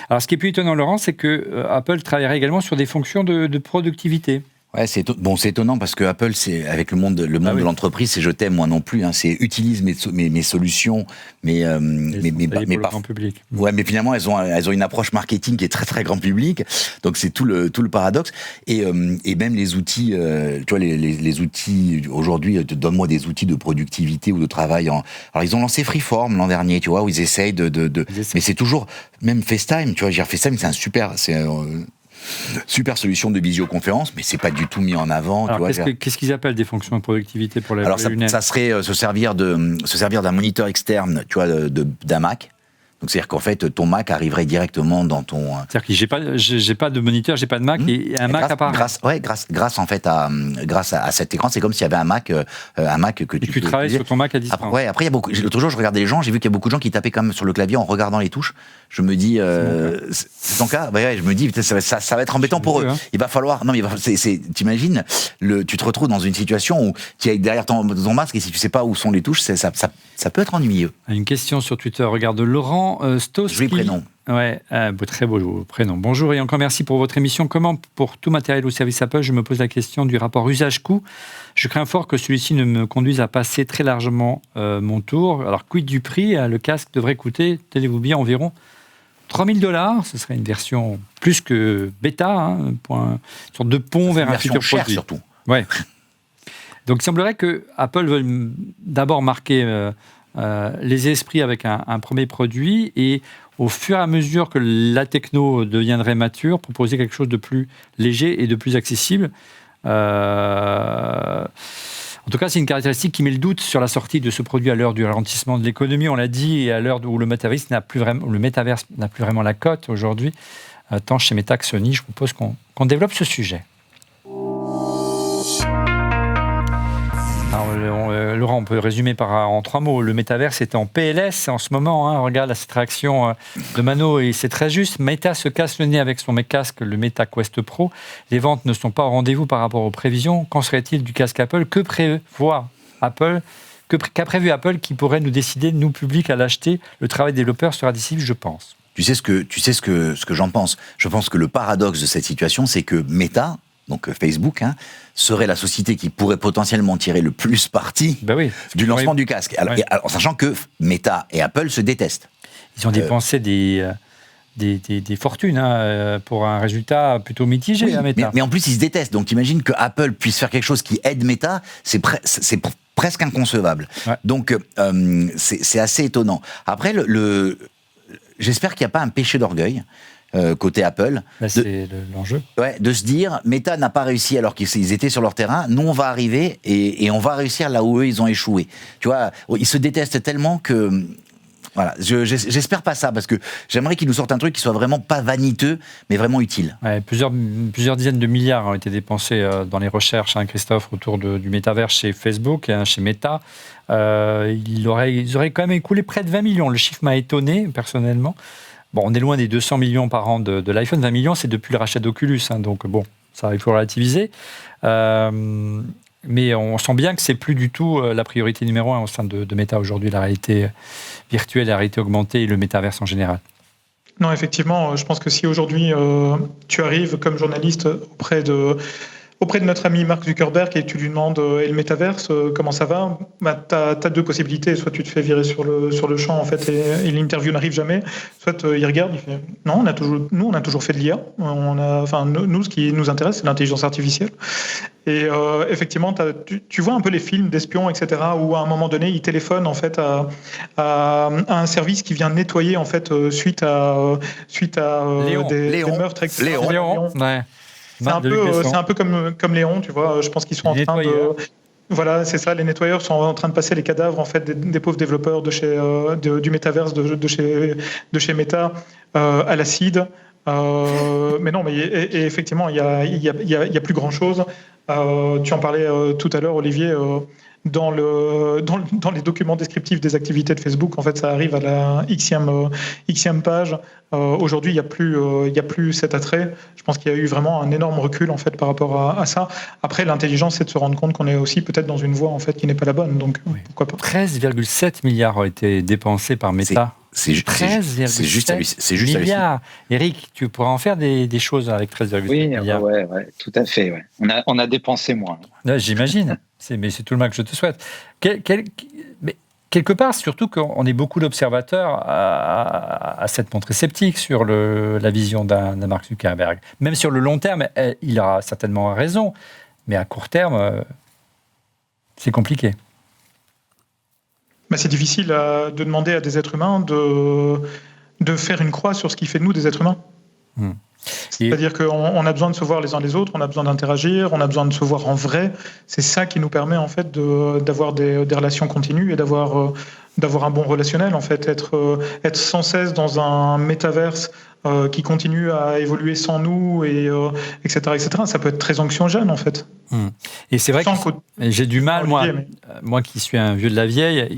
Alors, ce qui est plus étonnant, Laurent, c'est que Apple travaillerait également sur des fonctions de productivité. Ouais, c'est étonnant parce que Apple, c'est avec le monde de l'entreprise, c'est je t'aime moi non plus. C'est utilise mes solutions, mais pas grand public. Ouais, mais finalement elles ont une approche marketing qui est très très grand public. Donc c'est tout le paradoxe. Et même les outils, tu vois les outils aujourd'hui, donne-moi des outils de productivité ou de travail. Alors ils ont lancé Freeform l'an dernier, tu vois, où ils essayent mais c'est toujours même FaceTime, tu vois. FaceTime, c'est super solution de visioconférence, mais c'est pas du tout mis en avant. Alors, qu'est-ce qu'ils appellent des fonctions de productivité pour les lunettes ? Ça serait se servir d'un moniteur externe, tu vois, d'un Mac. Donc c'est-à-dire qu'en fait, ton Mac arriverait directement dans ton. C'est-à-dire que j'ai pas de moniteur, j'ai pas de Mac et un Mac apparaît. Grâce à cet écran, c'est comme s'il y avait un Mac que tu travailles sur ton Mac à distance. Après il y a beaucoup. L'autre jour, je regardais les gens, j'ai vu qu'il y a beaucoup de gens qui tapaient quand même sur le clavier en regardant les touches. Je me dis, c'est ton cas. Je me dis, ça va être embêtant pour eux. Hein. Il va falloir. Non, mais t'imagines, tu te retrouves dans une situation où tu es derrière ton masque et si tu sais pas où sont les touches, ça peut être ennuyeux. Une question sur Twitter. Regarde Laurent Stoski. Joli prénom. Ouais, très beau prénom. Bonjour et encore merci pour votre émission. Comment, pour tout matériel au service Apple, je me pose la question du rapport usage-coût. Je crains fort que celui-ci ne me conduise à passer très largement mon tour. Alors, quid du prix ? Le casque devrait coûter, tenez-vous bien, environ $3,000. Ce serait une version plus que bêta, pour une sorte de pont vers un futur produit. Surtout. Ouais. Donc, il semblerait que Apple veuille d'abord marquer les esprits avec un premier produit et au fur et à mesure que la techno deviendrait mature, proposer quelque chose de plus léger et de plus accessible. En En tout cas, c'est une caractéristique qui met le doute sur la sortie de ce produit à l'heure du ralentissement de l'économie, on l'a dit, et à l'heure où le métaverse n'a plus vraiment la cote aujourd'hui, tant chez Meta que Sony. Je propose qu'on développe ce sujet. Alors, Laurent, on peut résumer en 3 mots. Le métaverse est en PLS en ce moment. On regarde cette réaction de Mano et c'est très juste. Meta se casse le nez avec son casque, le Meta Quest Pro. Les ventes ne sont pas au rendez-vous par rapport aux prévisions. Qu'en serait-il du casque Apple ? Que prévoit Apple ? Qu'a prévu Apple qui pourrait nous décider, nous public, à l'acheter ? Le travail développeur sera décisif, je pense. Tu sais ce que j'en pense. Je pense que le paradoxe de cette situation, c'est que Meta, donc Facebook, serait la société qui pourrait potentiellement tirer le plus parti du lancement du casque. Alors, en sachant que Meta et Apple se détestent. Ils ont dépensé des fortunes pour un résultat plutôt mitigé à Meta. Mais en plus, ils se détestent. Donc, imagine que Apple puisse faire quelque chose qui aide Meta, c'est presque inconcevable. Ouais. Donc, c'est assez étonnant. Après, j'espère qu'il n'y a pas un péché d'orgueil. Côté Apple. C'est l'enjeu. Ouais, de se dire, Meta n'a pas réussi alors qu'ils étaient sur leur terrain, nous on va arriver et on va réussir là où eux ils ont échoué. Tu vois, ils se détestent tellement que... Voilà, j'espère pas ça, parce que j'aimerais qu'ils nous sortent un truc qui soit vraiment pas vaniteux, mais vraiment utile. Ouais, plusieurs dizaines de milliards ont été dépensés dans les recherches, Christophe, autour du métaverse chez Facebook, chez Meta. Ils auraient quand même écoulé près de 20 millions. Le chiffre m'a étonné, personnellement. Bon, on est loin des 200 millions par an de l'iPhone. 20 millions, c'est depuis le rachat d'Oculus. Donc, bon, ça, il faut relativiser. Mais on sent bien que c'est plus du tout la priorité numéro 1 au sein de Meta aujourd'hui, la réalité virtuelle, la réalité augmentée et le métaverse en général. Non, effectivement, je pense que si aujourd'hui tu arrives comme journaliste auprès de notre ami Mark Zuckerberg et tu lui demandes et le métaverse, comment ça va, tu as 2 possibilités. Soit tu te fais virer sur le champ en fait, et l'interview n'arrive jamais, soit il regarde, il fait non, on a toujours fait de l'IA. Nous, ce qui nous intéresse, c'est l'intelligence artificielle. Et effectivement, tu vois un peu les films d'espions, etc., où à un moment donné, ils téléphonent en fait à un service qui vient nettoyer en fait suite à des meurtres, etc. Léon. Ouais. C'est un peu comme Léon, tu vois. Je pense qu'ils sont en train de... Voilà, c'est ça. Les nettoyeurs sont en train de passer les cadavres en fait des pauvres développeurs du métaverse de chez Meta à l'acide. Mais non, et effectivement, il y a plus grand chose. Tu en parlais tout à l'heure, Olivier. Dans les documents descriptifs des activités de Facebook, en fait, ça arrive à la xème page. Aujourd'hui, il y a plus cet attrait. Je pense qu'il y a eu vraiment un énorme recul en fait par rapport à ça. Après, l'intelligence, c'est de se rendre compte qu'on est aussi peut-être dans une voie en fait qui n'est pas la bonne. Donc, pourquoi pas. 13,7 milliards ont été dépensés par Meta. C'est juste milliards. Eric, tu pourras en faire des choses avec 13,7 milliards. Oui, tout à fait. Ouais. On a dépensé moins. Ouais, j'imagine. Mais c'est tout le mal que je te souhaite. Mais quelque part, surtout qu'on est beaucoup d'observateurs à cette montrée sceptique sur la vision d'un Mark Zuckerberg. Même sur le long terme, il aura certainement raison. Mais à court terme, c'est compliqué. C'est difficile de demander à des êtres humains de faire une croix sur ce qui fait de nous des êtres humains. C'est-à-dire qu'on a besoin de se voir les uns les autres, on a besoin d'interagir, on a besoin de se voir en vrai. C'est ça qui nous permet en fait d'avoir des relations continues et d'avoir un bon relationnel en fait, être sans cesse dans un métaverse qui continue à évoluer sans nous et etc., etc. Ça peut être très anxiogène en fait. Et c'est vrai que j'ai du mal, moi qui suis un vieux de la vieille et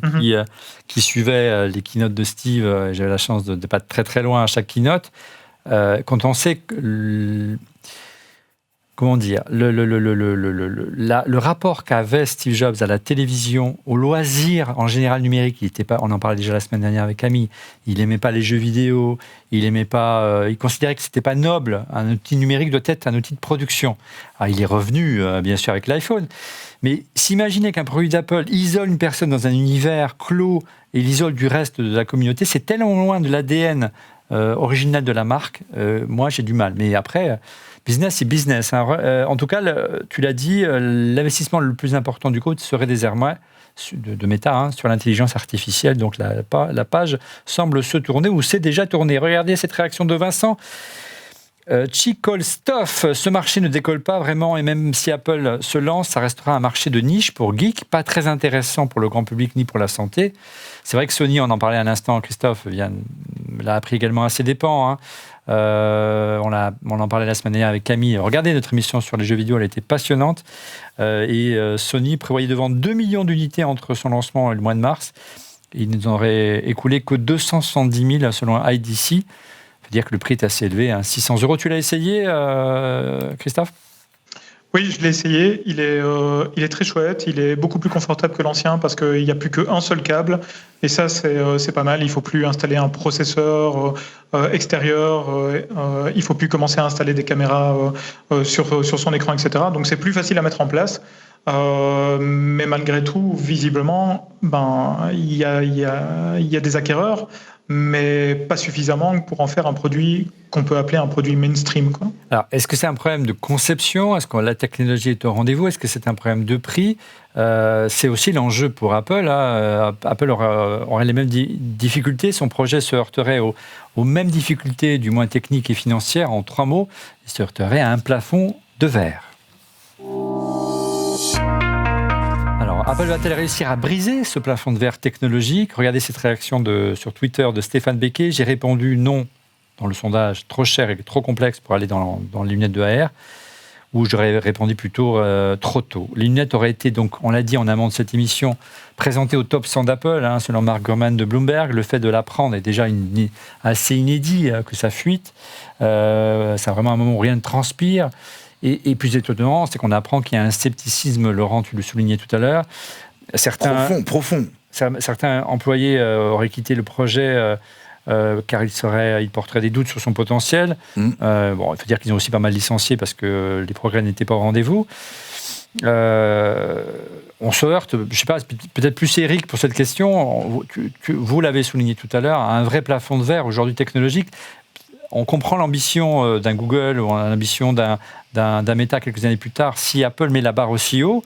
qui suivait les keynotes de Steve, j'avais la chance de pas être très très loin à chaque keynote. Quand on sait que comment dire, le rapport qu'avait Steve Jobs à la télévision, au loisir en général numérique, on en parlait déjà la semaine dernière avec Camille, il n'aimait pas les jeux vidéo, il considérait que c'était pas noble, un outil numérique doit être un outil de production. Alors, il est revenu bien sûr avec l'iPhone, mais s'imaginer qu'un produit d'Apple isole une personne dans un univers clos et l'isole du reste de la communauté, c'est tellement loin de l'ADN original de la marque, moi j'ai du mal. Mais après, business c'est business. En tout cas, tu l'as dit, l'investissement le plus important du code serait désormais de Meta sur l'intelligence artificielle. Donc la page semble se tourner ou s'est déjà tournée. Regardez cette réaction de Vincent. Chickle Stuff, ce marché ne décolle pas vraiment, et même si Apple se lance, ça restera un marché de niche pour geeks, pas très intéressant pour le grand public ni pour la santé. C'est vrai que Sony, on en parlait à l'instant, Christophe l'a appris également à ses dépens. Hein. On en parlait la semaine dernière avec Camille. Regardez notre émission sur les jeux vidéo, elle était passionnante. Sony prévoyait de vendre 2 millions d'unités entre son lancement et le mois de mars. Il ne nous aurait écoulé que 270 000 selon IDC. Ça veut dire que le prix est assez élevé, hein, 600 €. Tu l'as essayé, Christophe ? Oui, je l'ai essayé. Il est très chouette. Il est beaucoup plus confortable que l'ancien parce qu'il n'y a plus qu'un seul câble. Et ça, c'est pas mal. Il ne faut plus installer un processeur extérieur. Il ne faut plus commencer à installer des caméras sur son écran, etc. Donc, c'est plus facile à mettre en place. Mais malgré tout, visiblement, il y a des acquéreurs, mais pas suffisamment pour en faire un produit qu'on peut appeler un produit mainstream, quoi. Alors, est-ce que c'est un problème de conception ? Est-ce que la technologie est au rendez-vous ? Est-ce que c'est un problème de prix ? C'est aussi l'enjeu pour Apple. Hein. Apple aurait les mêmes difficultés. Son projet se heurterait aux mêmes difficultés, du moins techniques et financières. En 3 mots, il se heurterait à un plafond de verre. Alors, Apple va-t-elle réussir à briser ce plafond de verre technologique ? Regardez cette réaction sur Twitter de Stéphane Becquet. J'ai répondu non dans le sondage, trop cher et trop complexe pour aller dans les lunettes de AR, ou j'aurais répondu plutôt trop tôt. Les lunettes auraient été, donc, on l'a dit en amont de cette émission, présentées au top 100 d'Apple, hein, selon Mark Gurman de Bloomberg. Le fait de l'apprendre est déjà assez inédit, que ça fuite. C'est vraiment un moment où rien ne transpire. Et plus étonnant, c'est qu'on apprend qu'il y a un scepticisme, Laurent, tu le soulignais tout à l'heure. Profond. Certains employés auraient quitté le projet car ils porteraient des doutes sur son potentiel. Il faut dire qu'ils ont aussi pas mal licencié parce que les progrès n'étaient pas au rendez-vous. On se heurte, je ne sais pas, peut-être plus Eric pour cette question. Vous l'avez souligné tout à l'heure, un vrai plafond de verre aujourd'hui technologique. On comprend l'ambition d'un Google ou l'ambition d'un Meta quelques années plus tard. Si Apple met la barre aussi haut,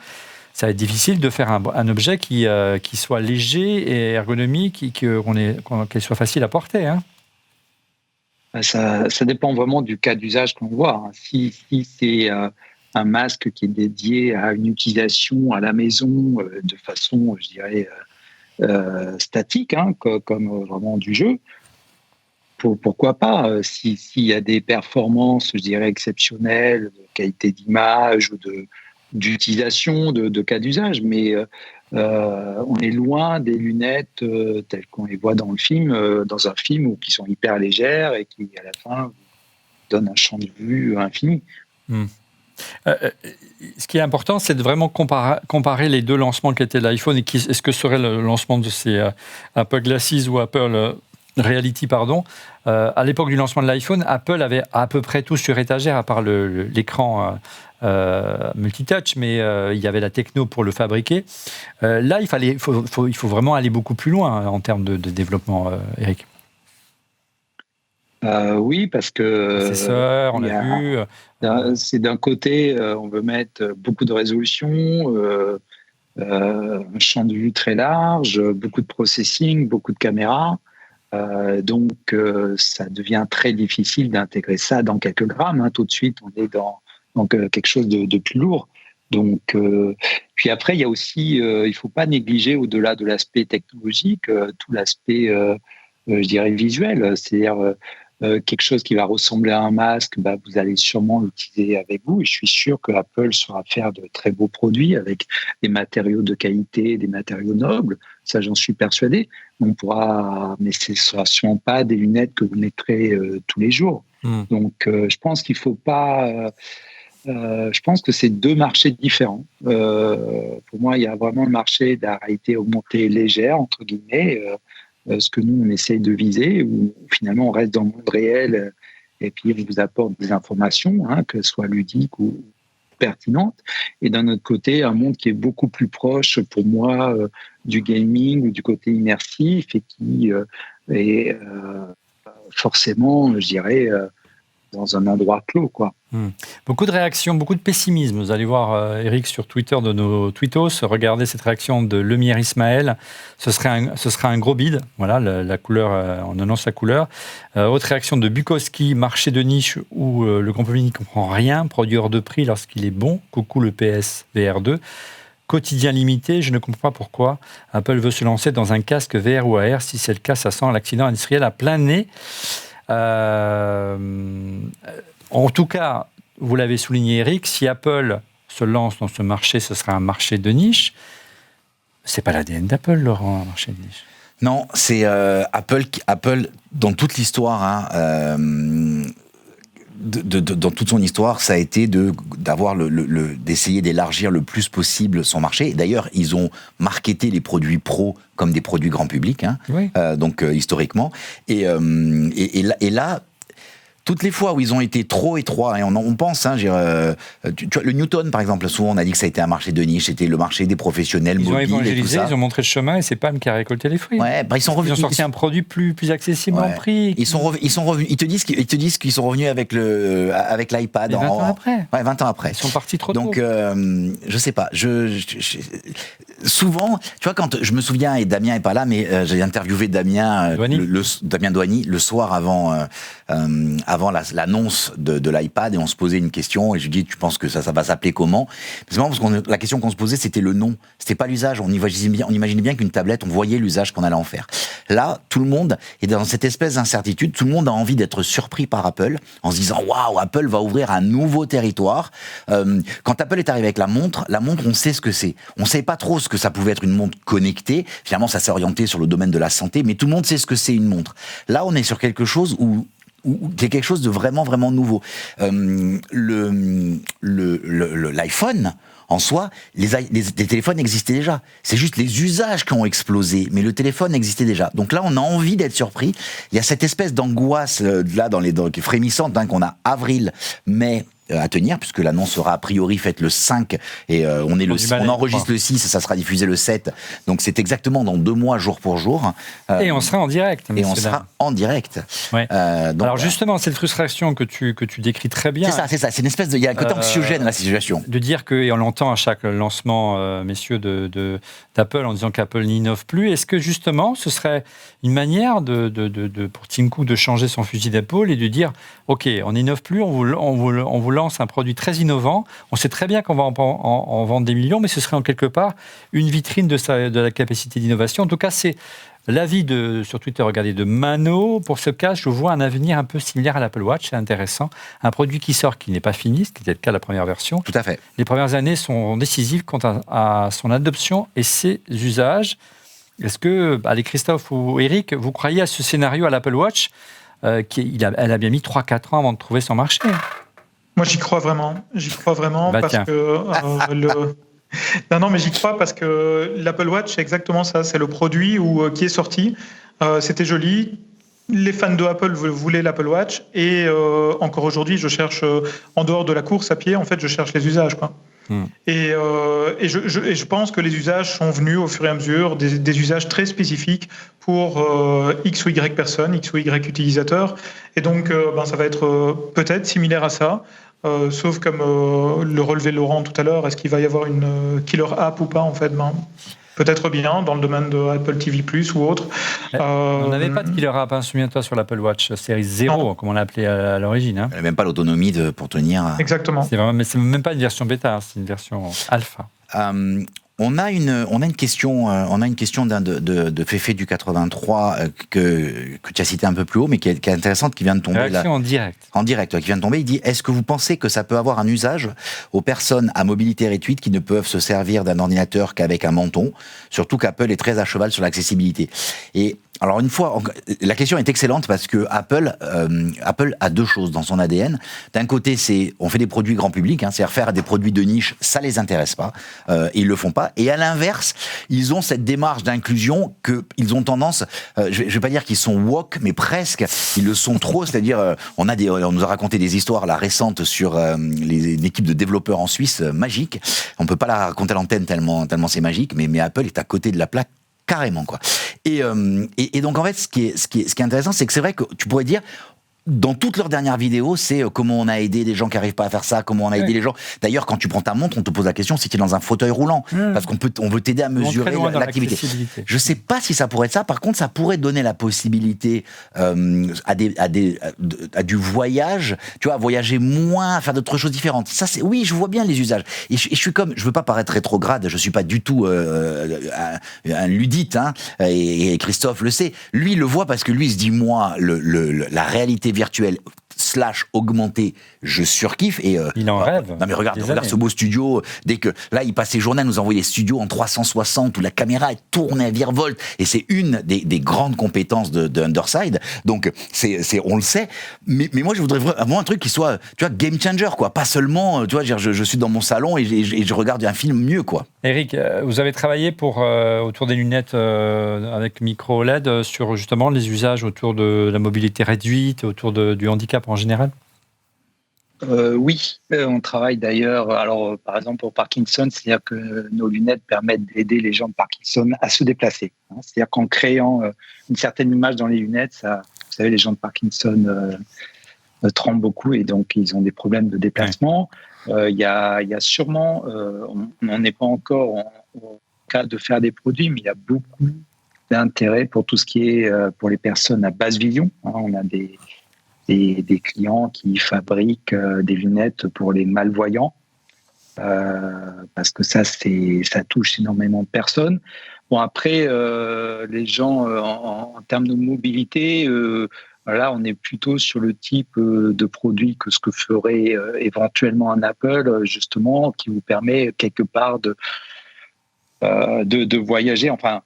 ça va être difficile de faire un objet qui soit léger et ergonomique, qu'elle soit facile à porter. Hein. Ça dépend vraiment du cas d'usage qu'on voit. Hein. Si c'est un masque qui est dédié à une utilisation à la maison de façon, je dirais, statique, hein, comme vraiment du jeu, pourquoi pas, s'il y a des performances, je dirais, exceptionnelles, de qualité d'image ou d'utilisation, de cas d'usage, mais on est loin des lunettes telles qu'on les voit dans un film, ou qui sont hyper légères et qui, à la fin, donnent un champ de vue infini. Ce qui est important, c'est de vraiment comparer les deux lancements qui étaient l'iPhone et est-ce que serait le lancement de ces Apple Glasses ou Apple Reality, pardon. À l'époque du lancement de l'iPhone, Apple avait à peu près tout sur étagère, à part l'écran multitouch, mais il y avait la techno pour le fabriquer. Là, il faut vraiment aller beaucoup plus loin en termes de développement, Eric. Oui, parce que processeur, on a vu. C'est d'un côté, on veut mettre beaucoup de résolution, un champ de vue très large, beaucoup de processing, beaucoup de caméras. Donc, ça devient très difficile d'intégrer ça dans quelques grammes. Hein. Tout de suite, on est dans quelque chose de plus lourd. Donc, puis après, il y a aussi, il ne faut pas négliger, au-delà de l'aspect technologique, tout l'aspect, je dirais, visuel. C'est-à-dire quelque chose qui va ressembler à un masque, vous allez sûrement l'utiliser avec vous. Et je suis sûr que Apple saura faire de très beaux produits avec des matériaux de qualité, des matériaux nobles. Ça, j'en suis persuadé. Mais ce ne sera sûrement pas des lunettes que vous mettrez tous les jours. Donc, je pense qu'il ne faut pas... je pense que c'est deux marchés différents. Pour moi, il y a vraiment le marché de la réalité augmentée légère, entre guillemets, ce que nous, on essaye de viser, où finalement, on reste dans le monde réel et puis on vous apporte des informations, hein, que ce soit ludiques ou pertinentes. Et d'un autre côté, un monde qui est beaucoup plus proche, pour moi, du gaming ou du côté immersif et qui est forcément, je dirais, dans un endroit clos, quoi. Beaucoup de réactions, beaucoup de pessimisme. Vous allez voir, Eric, sur Twitter de nos tweetos, regardez cette réaction de Lemire Ismaël. Ce sera un gros bide. Voilà, la couleur, on annonce la couleur. Autre réaction de Bukowski, marché de niche où le grand public n'y comprend rien, produit hors de prix lorsqu'il est bon. Coucou le PS VR2. Quotidien limité, je ne comprends pas pourquoi Apple veut se lancer dans un casque VR ou AR. Si c'est le cas, ça sent l'accident industriel à plein nez. En tout cas, vous l'avez souligné, Eric, si Apple se lance dans ce marché, ce sera un marché de niche. C'est pas l'ADN d'Apple, Laurent, un marché de niche. Non, c'est Apple, dans toute l'histoire, dans toute son histoire, ça a été d'essayer d'élargir le plus possible son marché. D'ailleurs, ils ont marketé les produits pro comme des produits grand public, oui. Donc historiquement. Et là, toutes les fois où ils ont été trop étroits, et on pense, tu vois, le Newton par exemple, souvent on a dit que ça a été un marché de niche, c'était le marché des professionnels mobiles. Ils ont évangélisé, et tout ça. ils ont montré le chemin et c'est Palm qui a récolté les fruits. Ouais, ils ont sorti un produit plus accessible en prix. Ils sont revenus. Ils te disent qu'ils sont revenus avec l'iPad. 20 ans après. Ouais, 20 ans après. Ils sont partis trop tôt. Donc, je sais pas. Souvent, tu vois, quand je me souviens, et Damien est pas là, mais j'ai interviewé Damien Douani le soir avant l'annonce de l'iPad, et on se posait une question, et je lui dis, tu penses que ça va s'appeler comment? C'est marrant parce que la question qu'on se posait, c'était le nom, c'était pas l'usage. On imaginait bien qu'une tablette, on voyait l'usage qu'on allait en faire. Là, tout le monde est dans cette espèce d'incertitude, tout le monde a envie d'être surpris par Apple, en se disant, waouh, Apple va ouvrir un nouveau territoire. Quand Apple est arrivé avec la montre, on sait ce que c'est. On savait pas trop ce que ça pouvait être une montre connectée. Finalement, ça s'est orienté sur le domaine de la santé, mais tout le monde sait ce que c'est une montre. Là, on est sur quelque chose où c'est quelque chose de vraiment, vraiment nouveau. L'iPhone, en soi, les téléphones existaient déjà. C'est juste les usages qui ont explosé, mais le téléphone existait déjà. Donc là, on a envie d'être surpris. Il y a cette espèce d'angoisse là qui est frémissante, qu'on a avril, mai à tenir, puisque l'annonce sera a priori faite le 5 et on enregistre le 6, ça sera diffusé le 7. Donc c'est exactement dans 2 mois, jour pour jour. Et on sera en direct. Et on sera en direct. Ouais. Alors justement, cette frustration que tu décris très bien. C'est ça. C'est une espèce il y a un côté anxiogène à la situation. De dire que, et on l'entend à chaque lancement, messieurs, d'Apple, en disant qu'Apple n'innove plus. Est-ce que justement, ce serait une manière pour Tim Cook de changer son fusil d'épaule et de dire, OK, on n'innove plus, on vous lance un produit très innovant. On sait très bien qu'on va en vendre des millions, mais ce serait en quelque part une vitrine de la capacité d'innovation. En tout cas, c'est l'avis sur Twitter, regardez, de Mano. Pour ce cas, je vois un avenir un peu similaire à l'Apple Watch. C'est intéressant. Un produit qui sort, qui n'est pas fini, ce qui était le cas de la première version. Tout à fait. Les premières années sont décisives quant à son adoption et ses usages. Est-ce que, allez, Christophe ou Eric, vous croyez à ce scénario à l'Apple Watch elle a bien mis 3-4 ans avant de trouver son marché. Moi, j'y crois vraiment. Parce que Non, mais j'y crois parce que l'Apple Watch, c'est exactement ça. C'est le produit qui est sorti. C'était joli. Les fans de Apple voulaient l'Apple Watch. Et encore aujourd'hui, je cherche, en dehors de la course à pied, en fait, je cherche les usages, quoi. Et je pense que les usages sont venus au fur et à mesure, des usages très spécifiques pour X ou Y personnes, X ou Y utilisateurs. Et donc, ça va être peut-être similaire à ça. Sauf comme le relevait Laurent tout à l'heure, est-ce qu'il va y avoir une killer app ou pas, en fait? Peut-être bien, dans le domaine de Apple TV+, ou autre. On n'avait pas de killer app, souviens-toi, sur l'Apple Watch Series 0, comme on l'a appelé à l'origine. Elle n'a même pas l'autonomie pour tenir... Exactement. Mais c'est même pas une version bêta, c'est une version alpha. On a une question de Féfé du 83 que tu as cité un peu plus haut, mais qui est intéressante, qui vient de tomber là. En direct. En direct, qui vient de tomber. Il dit: est-ce que vous pensez que ça peut avoir un usage aux personnes à mobilité réduite qui ne peuvent se servir d'un ordinateur qu'avec un menton, surtout qu'Apple est très à cheval sur l'accessibilité? Et alors une fois, la question est excellente parce que Apple a 2 choses dans son ADN. D'un côté, on fait des produits grand public, c'est-à-dire faire des produits de niche, ça les intéresse pas, ils le font pas. Et à l'inverse, ils ont cette démarche d'inclusion qu'ils ont tendance, je vais pas dire qu'ils sont woke, mais presque, ils le sont trop. C'est-à-dire, on nous a raconté des histoires là récentes sur l'équipe de développeurs en Suisse, magique. On peut pas la raconter à l'antenne tellement c'est magique, mais Apple est à côté de la plaque. Carrément, quoi. Et donc, en fait, ce qui est intéressant, c'est que c'est vrai que tu pourrais dire, dans toutes leurs dernières vidéos, c'est comment on a aidé des gens qui n'arrivent pas à faire ça, comment on a aidé les gens. D'ailleurs, quand tu prends ta montre, on te pose la question si tu es dans un fauteuil roulant, parce on veut t'aider à mesurer l'activité. Je ne sais pas si ça pourrait être ça. Par contre, ça pourrait donner la possibilité à du voyage, tu vois, à voyager moins, à faire d'autres choses différentes. Ça, oui, je vois bien les usages. Et je suis je veux pas paraître rétrograde, je suis pas du tout un luddite, hein, et Christophe le sait. Lui, il le voit parce que lui, il se dit, moi, la réalité virtuelle / augmentée, je surkiffe. Et, il en rêve. Non mais regarde ce beau studio. Dès que là, il passe ses journées à nous envoyer des studios en 360 où la caméra est tournée à virevolte. Et c'est une des grandes compétences de Underside. Donc, on le sait. Mais moi, je voudrais vraiment un truc qui soit, tu vois, game changer, quoi. Pas seulement, tu vois, je suis dans mon salon et je regarde un film mieux, quoi. Eric, vous avez travaillé autour des lunettes avec micro LED sur justement les usages autour de la mobilité réduite, autour du handicap en général? Oui, on travaille d'ailleurs, alors par exemple pour Parkinson, c'est-à-dire que nos lunettes permettent d'aider les gens de Parkinson à se déplacer. C'est-à-dire qu'en créant une certaine image dans les lunettes, ça, vous savez, les gens de Parkinson tremblent beaucoup et donc ils ont des problèmes de déplacement. Il y a sûrement, on n'en est pas encore au cas de faire des produits, mais il y a beaucoup d'intérêt pour tout ce qui est pour les personnes à basse vision. On a des clients qui fabriquent des lunettes pour les malvoyants, parce que ça touche énormément de personnes. Bon, après, les gens, en termes de mobilité, là, on est plutôt sur le type de produit que ce que ferait éventuellement un Apple, justement, qui vous permet quelque part de voyager. Enfin,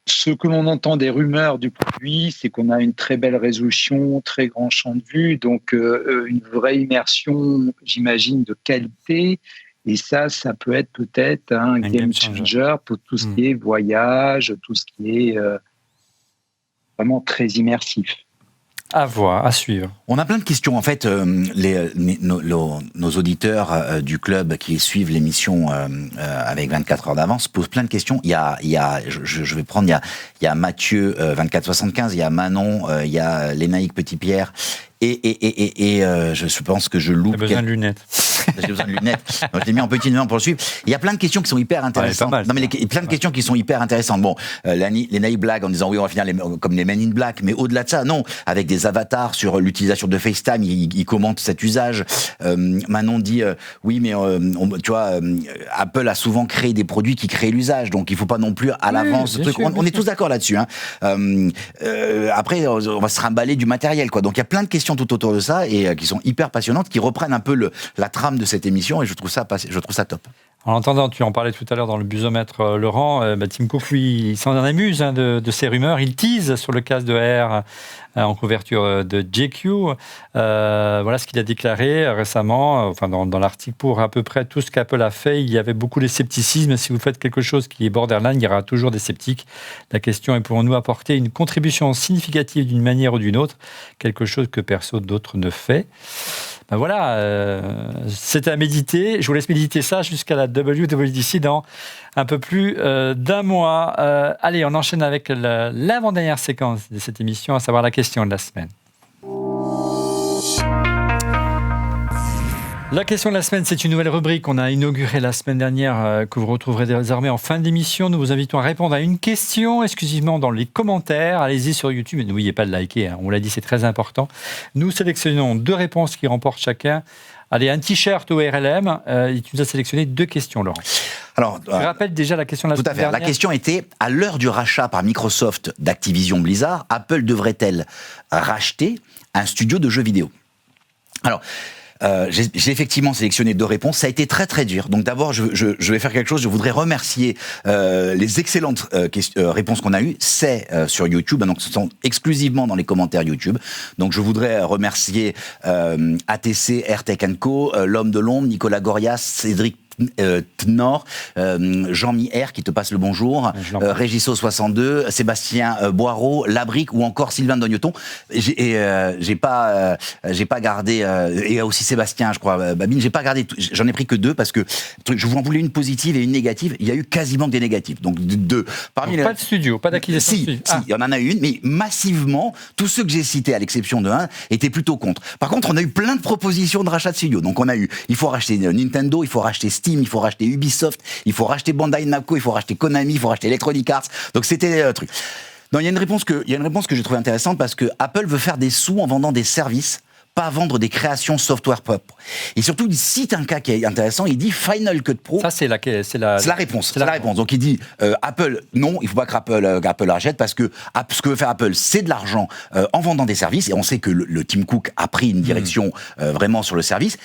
ce que l'on entend des rumeurs du produit, c'est qu'on a une très belle résolution, très grand champ de vue, donc une vraie immersion, j'imagine, de qualité. Et ça peut être peut-être un game changer pour tout ce qui est voyage, tout ce qui est vraiment très immersif. À voir, à suivre. On a plein de questions. En fait, nos auditeurs du club qui suivent l'émission avec 24 heures d'avance posent plein de questions. Je vais prendre, il y a Mathieu 2475, il y a Manon, il y a Lénaïque Petit-Pierre. Et je pense que je loupe. J'ai besoin de lunettes. J'ai besoin de lunettes. Donc, je l'ai mis en petit numéro pour le suivre. Il y a plein de questions qui sont hyper intéressantes. Mal, non, mais plein de questions qui sont hyper intéressantes. Bon, les naïfs blagues en disant oui, on va finir comme les Men in Black, mais au-delà de ça, non. Avec des avatars sur l'utilisation de FaceTime, ils commentent cet usage. Manon dit oui, mais tu vois, Apple a souvent créé des produits qui créent l'usage, donc il faut pas non plus à l'avance. On est tous d'accord là-dessus. Hein. Après, on va se trimballer du matériel, quoi. Donc il y a plein de questions tout autour de ça et qui sont hyper passionnantes, qui reprennent un peu la trame de cette émission et je trouve ça top. En entendant, tu en parlais tout à l'heure dans le busomètre, Laurent, Tim Cook, lui, il s'en amuse de ces rumeurs. Il tease sur le casque de R en couverture de JQ. Voilà ce qu'il a déclaré récemment, enfin dans l'article. Pour à peu près tout ce qu'Apple a fait, il y avait beaucoup de scepticisme. Si vous faites quelque chose qui est borderline, il y aura toujours des sceptiques. La question est, pourrons-nous apporter une contribution significative d'une manière ou d'une autre, quelque chose que personne d'autre ne fait? Ben voilà, c'était à méditer. Je vous laisse méditer ça jusqu'à la WWDC dans un peu plus d'un mois. Allez, on enchaîne avec l'avant-dernière séquence de cette émission, à savoir la question de la semaine. La question de la semaine, c'est une nouvelle rubrique qu'on a inaugurée la semaine dernière, que vous retrouverez désormais en fin d'émission. Nous vous invitons à répondre à une question exclusivement dans les commentaires. Allez-y sur YouTube, mais n'oubliez pas de liker, hein. On l'a dit, c'est très important. Nous sélectionnons 2 réponses qui remportent chacun. Allez, un t-shirt au RLM. Tu nous as sélectionné 2 questions, Laurent. Alors, je rappelle déjà la question de la semaine dernière. La question était, à l'heure du rachat par Microsoft d'Activision Blizzard, Apple devrait-elle racheter un studio de jeux vidéo? Alors, j'ai effectivement sélectionné 2 réponses. Ça a été très très dur. Donc d'abord, je vais faire quelque chose. Je voudrais remercier les excellentes réponses qu'on a eues. C'est sur YouTube. Donc ce sont exclusivement dans les commentaires YouTube. Donc je voudrais remercier ATC, AirTech & Co, L'Homme de l'Ombre, Nicolas Gorias, Cédric Tnor, Jean-Mi R qui te passe le bonjour, Régisso62, Sébastien Boireau, Labrique ou encore Sylvain Dogneton. J'ai pas gardé, et aussi Sébastien, je crois, Babine, j'ai pas gardé, j'en ai pris que 2 parce que je vous en voulais une positive et une négative. Il y a eu quasiment que des négatives. Donc 2. Parmi pas de studio, pas d'acquisition. Si, il y en a une, mais massivement, tous ceux que j'ai cités, à l'exception de 1, étaient plutôt contre. Par contre, on a eu plein de propositions de rachat de studios. Donc on a eu, il faut racheter Nintendo, il faut racheter Steam, il faut racheter Ubisoft, il faut racheter Bandai Namco, il faut racheter Konami, il faut racheter Electronic Arts. Donc c'était truc. Non, il y a une réponse que j'ai trouvée intéressante parce que Apple veut faire des sous en vendant des services, pas vendre des créations software propres. Et surtout, il cite un cas qui est intéressant, il dit Final Cut Pro. Ça, c'est la réponse. C'est la réponse. Donc il dit Apple, non, il ne faut pas que Apple rachète parce que ce que veut faire Apple, c'est de l'argent en vendant des services. Et on sait que le Tim Cook a pris une direction vraiment sur le service.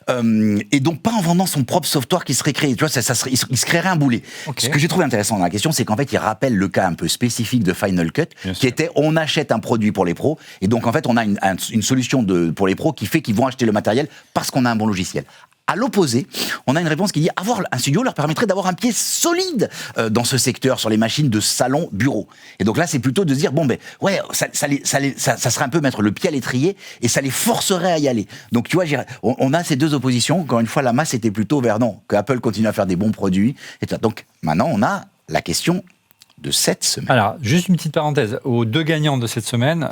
Et donc pas en vendant son propre software qui serait créé. Tu vois, il se créerait un boulet. Okay. Ce que j'ai trouvé intéressant dans la question, c'est qu'en fait, il rappelle le cas un peu spécifique de Final Cut, qui était on achète un produit pour les pros, et donc en fait, on a une solution pour les pros qui fait qu'ils vont acheter le matériel parce qu'on a un bon logiciel. À l'opposé, on a une réponse qui dit avoir un studio leur permettrait d'avoir un pied solide dans ce secteur, sur les machines de salon, bureau. Et donc là, c'est plutôt de se dire, bon, ben, ouais, ça serait un peu mettre le pied à l'étrier et ça les forcerait à y aller. Donc, tu vois, on a ces deux oppositions. Encore une fois, la masse était plutôt vers non, que Apple continue à faire des bons produits. Et donc, maintenant, on a la question de cette semaine. Alors, juste une petite parenthèse. Aux 2 gagnants de cette semaine,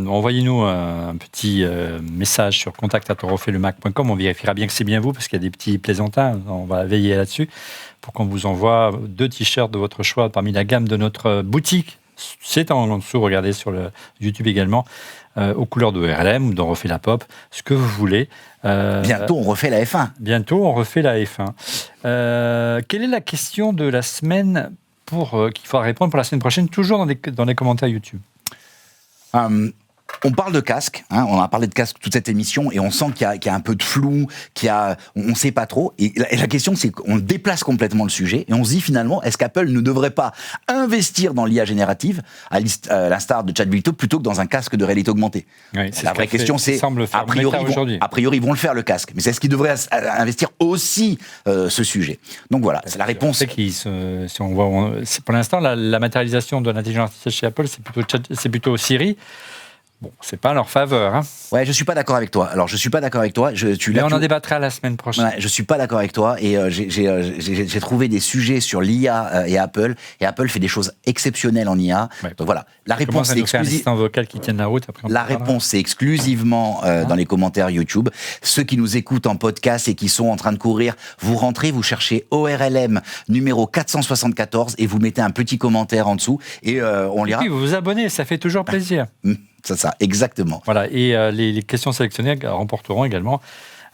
envoyez-nous un petit message sur contact@onrefaitlemacom. On vérifiera bien que c'est bien vous, parce qu'il y a des petits plaisantins. On va veiller là-dessus pour qu'on vous envoie 2 t-shirts de votre choix parmi la gamme de notre boutique. C'est en dessous, regardez sur le YouTube également, aux couleurs de RLM, d'On refait la pop, ce que vous voulez. Bientôt, on refait la F1. Bientôt, on refait la F1. Quelle est la question de la semaine qu'il faudra répondre pour la semaine prochaine, toujours dans les commentaires YouTube? On parle de casque, hein, on a parlé de casque toute cette émission et on sent qu'il y a un peu de flou, on ne sait pas trop. Et la question, c'est qu'on déplace complètement le sujet et on se dit finalement, est-ce qu'Apple ne devrait pas investir dans l'IA générative, à l'instar de ChatGPT, plutôt que dans un casque de réalité augmentée? La vraie question, c'est a priori, ils vont le faire, le casque. Mais c'est ce qu'ils devraient investir aussi ce sujet. Donc voilà, c'est la réponse. Si on voit, pour l'instant, la matérialisation de l'intelligence artificielle chez Apple, c'est plutôt Siri. Bon, c'est pas en leur faveur. Hein. Ouais, je suis pas d'accord avec toi. Alors, je suis pas d'accord avec toi. Mais on en débattra la semaine prochaine. Ouais, je suis pas d'accord avec toi. Et j'ai trouvé des sujets sur l'IA et Apple. Et Apple fait des choses exceptionnelles en IA. Ouais. Donc voilà, la réponse c'est exclusive. Un vocal qui tienne la route. Après la réponse c'est exclusivement dans les commentaires YouTube. Ceux qui nous écoutent en podcast et qui sont en train de courir, vous rentrez, vous cherchez ORLM numéro 474 et vous mettez un petit commentaire en dessous et on lira. Et puis vous vous abonnez, ça fait toujours plaisir. Ça, exactement. Voilà, et les questions sélectionnées remporteront également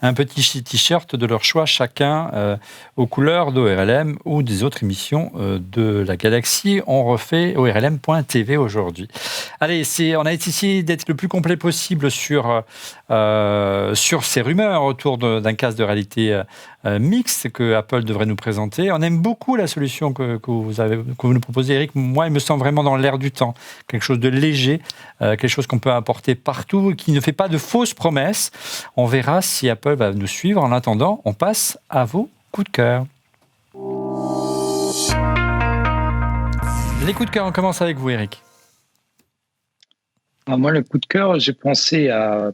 un petit t-shirt de leur choix, chacun aux couleurs d'ORLM ou des autres émissions de la galaxie. On refait ORLM.tv aujourd'hui. Allez, on a essayé d'être le plus complet possible sur ces rumeurs autour d'un casque de réalité mixte que Apple devrait nous présenter. On aime beaucoup la solution que vous nous proposez, Eric. Moi, il me semble vraiment dans l'air du temps. Quelque chose de léger, quelque chose qu'on peut apporter partout, qui ne fait pas de fausses promesses. On verra si Apple va nous suivre. En attendant, on passe à vos coups de cœur. Les coups de cœur, on commence avec vous, Eric. Moi, le coup de cœur, j'ai pensé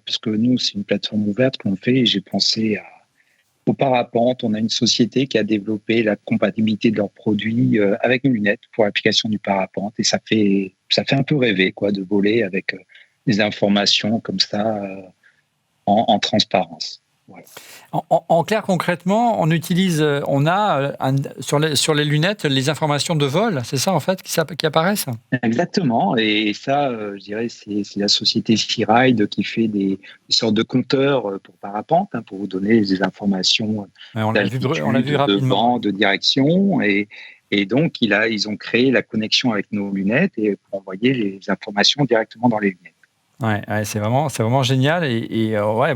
parce que nous, c'est une plateforme ouverte qu'on fait, et j'ai pensé au parapente. On a une société qui a développé la compatibilité de leurs produits avec une lunette pour l'application du parapente, et ça fait un peu rêver, quoi, de voler avec des informations comme ça en transparence. Voilà. En clair, concrètement, on a sur les lunettes les informations de vol, c'est ça en fait qui apparaissent? Exactement, et ça, je dirais, c'est la société Searide qui fait des sortes de compteurs pour parapente, pour vous donner des informations de vent, de direction, et donc ils ont créé la connexion avec nos lunettes et pour envoyer les informations directement dans les lunettes. Ouais, c'est vraiment génial et moi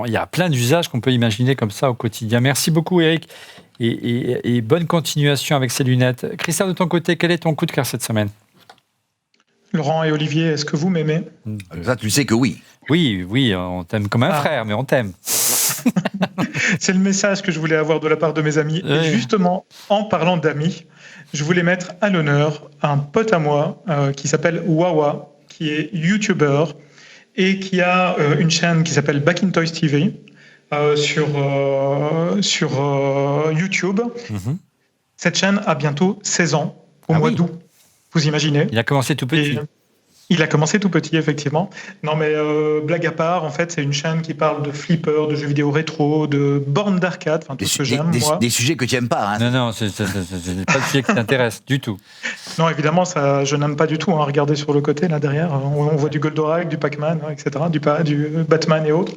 il y a plein d'usages qu'on peut imaginer comme ça au quotidien. Merci beaucoup, Eric, et bonne continuation avec ces lunettes. Christophe, de ton côté, quel est ton coup de cœur cette semaine? Laurent et Olivier, est-ce que vous m'aimez? Ça, tu sais que oui. Oui, on t'aime comme un frère, mais on t'aime. C'est le message que je voulais avoir de la part de mes amis. Et justement, en parlant d'amis, je voulais mettre à l'honneur un pote à moi qui s'appelle Wawa, qui est YouTuber et qui a une chaîne qui s'appelle Back in Toys TV sur YouTube. Mm-hmm. Cette chaîne a bientôt 16 ans, au mois d'août. Vous imaginez ? Il a commencé tout petit. Il a commencé tout petit, effectivement. Non, mais blague à part, en fait, c'est une chaîne qui parle de flippers, de jeux vidéo rétro, de bornes d'arcade, enfin tout ce que j'aime, moi. Des sujets que tu n'aimes pas, hein. Non, c'est pas le sujet qui t'intéresse du tout. Non, évidemment, ça, je n'aime pas du tout. Regardez sur le côté, là, derrière, on voit du Goldorak, du Pac-Man, etc., du Batman et autres.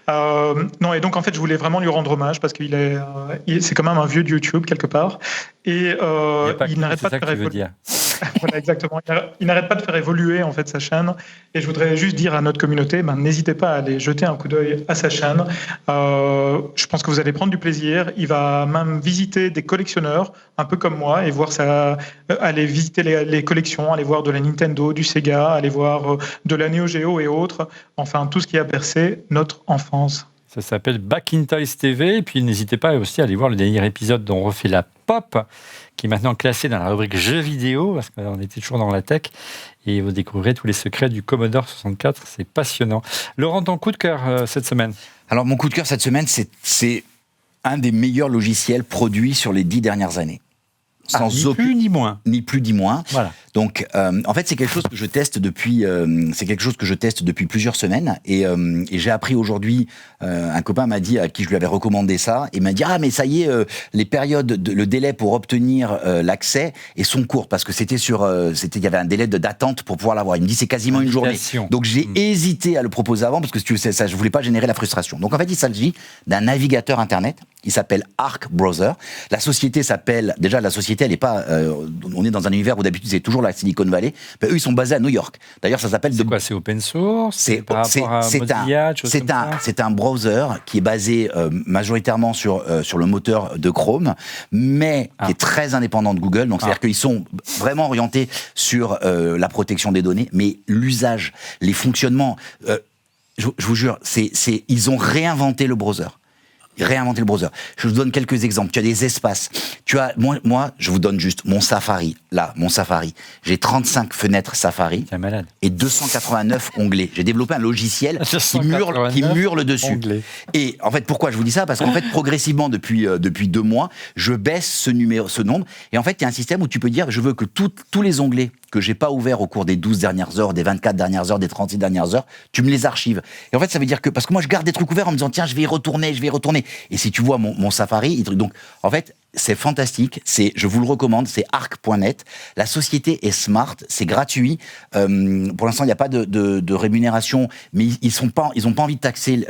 Non, et donc, en fait, je voulais vraiment lui rendre hommage, parce qu'il c'est quand même un vieux de YouTube, quelque part. Et il n'arrête pas de faire évoluer. Voilà, exactement. Il n'arrête pas de faire évoluer en fait sa chaîne. Et je voudrais juste dire à notre communauté, n'hésitez pas à aller jeter un coup d'œil à sa chaîne. Je pense que vous allez prendre du plaisir. Il va même visiter des collectionneurs, un peu comme moi, et voir aller visiter les collections, aller voir de la Nintendo, du Sega, aller voir de la Neo Geo et autres. Enfin, tout ce qui a bercé notre enfance. Ça s'appelle Back in Toys TV. Et puis, n'hésitez pas aussi à aller voir le dernier épisode dont on refait la pop, qui est maintenant classé dans la rubrique jeux vidéo, parce qu'on était toujours dans la tech. Et vous découvrirez tous les secrets du Commodore 64. C'est passionnant. Laurent, ton coup de cœur cette semaine ? Alors, mon coup de cœur cette semaine, c'est un des meilleurs logiciels produits sur les 10 dernières années. Ni plus ni moins. Ni plus ni moins. Voilà. Donc, en fait, c'est quelque chose que je teste depuis plusieurs semaines. Et j'ai appris aujourd'hui, un copain m'a dit, à qui je lui avais recommandé ça, et m'a dit mais ça y est, les périodes, le délai pour obtenir l'accès sont courtes parce que il y avait un délai d'attente pour pouvoir l'avoir. Il me dit c'est quasiment une journée. Donc j'ai hésité à le proposer avant parce que si tu sais ça, je voulais pas générer la frustration. Donc en fait, il s'agit d'un navigateur internet. Il s'appelle Arc Browser. La société, elle est pas. On est dans un univers où d'habitude c'est toujours la Silicon Valley. Mais eux, ils sont basés à New York. D'ailleurs, ça s'appelle. C'est quoi ? C'est open source ? C'est un browser qui est basé majoritairement sur le moteur de Chrome, mais qui est très indépendant de Google. Donc, c'est-à-dire qu'ils sont vraiment orientés sur la protection des données, mais l'usage, les fonctionnements. Je vous jure, ils ont réinventé le browser. Je vous donne quelques exemples. Tu as des espaces. Moi, je vous donne juste mon Safari. Là, mon Safari. J'ai 35 fenêtres Safari. T'es malade. Et 289 onglets. J'ai développé un logiciel qui murle dessus. Onglets. Et en fait, pourquoi je vous dis ça ? Parce qu'en fait, progressivement, depuis 2 mois, je baisse ce nombre. Et en fait, il y a un système où tu peux dire, je veux que tous les onglets que j'ai pas ouverts au cours des 12 dernières heures, des 24 dernières heures, des 36 dernières heures, tu me les archives. Et en fait, ça veut dire que, parce que moi, je garde des trucs ouverts en me disant, tiens, je vais y retourner. Et si tu vois mon Safari, donc, en fait, c'est fantastique, je vous le recommande, c'est arc.net. La société est smart, c'est gratuit. Pour l'instant, il n'y a pas de rémunération, mais ils n'ont pas envie de taxer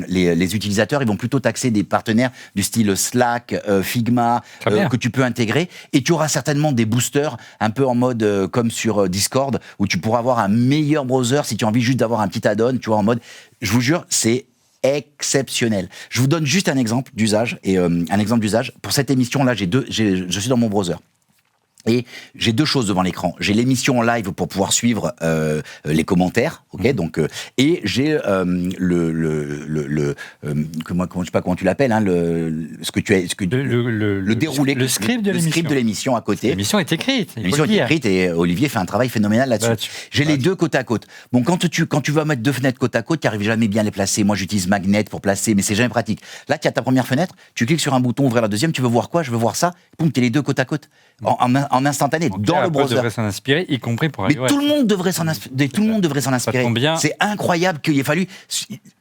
les utilisateurs, ils vont plutôt taxer des partenaires du style Slack, Figma, que tu peux intégrer. Et tu auras certainement des boosters, un peu en mode comme sur Discord, où tu pourras avoir un meilleur browser si tu as envie juste d'avoir un petit add-on, tu vois, en mode, je vous jure, c'est exceptionnel. Je vous donne juste un exemple d'usage. Pour cette émission-là, je suis dans mon browser. Et j'ai 2 choses devant l'écran. J'ai l'émission en live pour pouvoir suivre les commentaires, ok. Donc et j'ai comment je sais pas comment tu l'appelles, hein, le déroulé, le script de l'émission à côté. L'émission est écrite. L'émission est écrite et Olivier fait un travail phénoménal là-dessus. J'ai les 2 côte à côte. Bon, quand tu vas mettre 2 fenêtres côte à côte, tu n'arrives jamais bien à les placer. Moi, j'utilise Magnet pour placer, mais c'est jamais pratique. Là, tu as ta première fenêtre, tu cliques sur un bouton, ouvrir la deuxième, tu veux voir quoi ? Je veux voir ça. Boum, tu es les 2 côte à côte. En instantané, donc dans le browser. devrait s'en inspirer, y compris pour iOS. Mais tout le monde devrait s'en inspirer. C'est incroyable qu'il ait fallu...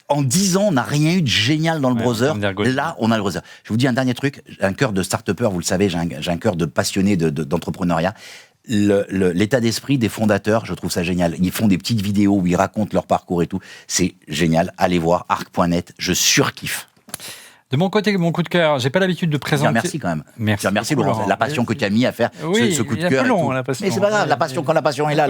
En 10 ans, on n'a rien eu de génial dans le browser. Là, on a le browser. Je vous dis un dernier truc. J'ai un cœur de start-upper, vous le savez, j'ai un cœur de passionné d'entrepreneuriat. L'état d'esprit des fondateurs, je trouve ça génial. Ils font des petites vidéos où ils racontent leur parcours et tout. C'est génial. Allez voir arc.net. Je surkiffe. De mon côté, mon coup de cœur, j'ai pas l'habitude de présenter. Merci quand même. Merci Laurent. La passion que tu as mis à faire ce coup de cœur. C'est un peu long, la passion. Mais c'est pas grave, quand la passion est là.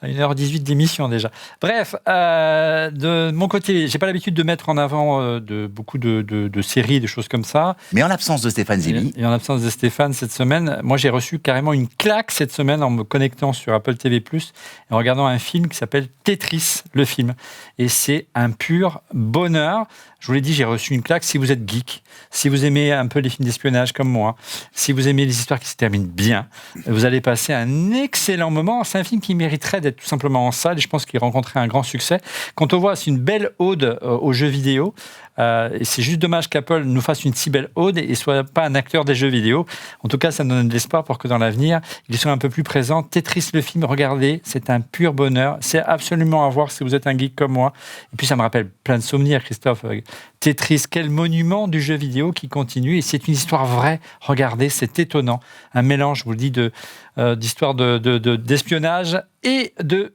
1h18 d'émission déjà. Bref, de mon côté, j'ai pas l'habitude de mettre en avant beaucoup de séries, de choses comme ça. Mais en l'absence de Stéphane Zébi. Et en l'absence de Stéphane cette semaine, moi j'ai reçu carrément une claque cette semaine en me connectant sur Apple TV+, et en regardant un film qui s'appelle Tetris, le film. Et c'est un pur bonheur. Je vous l'ai dit, j'ai reçu une claque. Si vous êtes geek, si vous aimez un peu les films d'espionnage comme moi, si vous aimez les histoires qui se terminent bien, vous allez passer un excellent moment. C'est un film qui mériterait d'être tout simplement en salle et je pense qu'il rencontrerait un grand succès. Quand on voit, c'est une belle ode aux jeux vidéo. Et c'est juste dommage qu'Apple nous fasse une si belle ode et soit pas un acteur des jeux vidéo. En tout cas, ça nous donne de l'espoir pour que dans l'avenir, il soit un peu plus présent. Tetris, le film, regardez, c'est un pur bonheur. C'est absolument à voir si vous êtes un geek comme moi. Et puis, ça me rappelle plein de souvenirs, Christophe. Tetris, quel monument du jeu vidéo qui continue. Et c'est une histoire vraie. Regardez, c'est étonnant. Un mélange, je vous le dis, d'histoire d'espionnage et de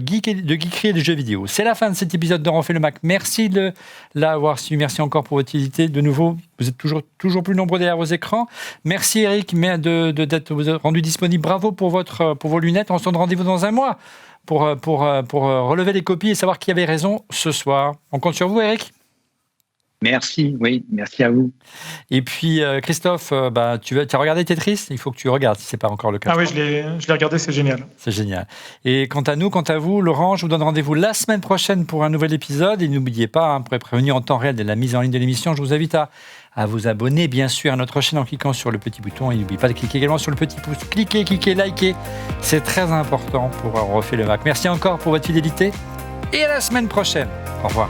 geekerie et de jeux vidéo. C'est la fin de cet épisode de Refait le Mac. Merci de l'avoir suivi. Merci encore pour votre fidélité. De nouveau, vous êtes toujours plus nombreux derrière vos écrans. Merci Eric d'être rendu disponible. Bravo pour vos lunettes. On se donne rendez-vous dans un mois pour relever les copies et savoir qui avait raison ce soir. On compte sur vous, Eric. Merci à vous. Et puis, Christophe, tu as regardé Tetris ? Il faut que tu regardes, si ce n'est pas encore le cas. Ah oui, je l'ai regardé, c'est génial. C'est génial. Et quant à vous, Laurent, je vous donne rendez-vous la semaine prochaine pour un nouvel épisode. Et n'oubliez pas, pour être prévenu en temps réel de la mise en ligne de l'émission, je vous invite à vous abonner, bien sûr, à notre chaîne en cliquant sur le petit bouton. Et n'oubliez pas de cliquer également sur le petit pouce. Cliquez, likez. C'est très important pour Refait le Mac. Merci encore pour votre fidélité. Et à la semaine prochaine. Au revoir.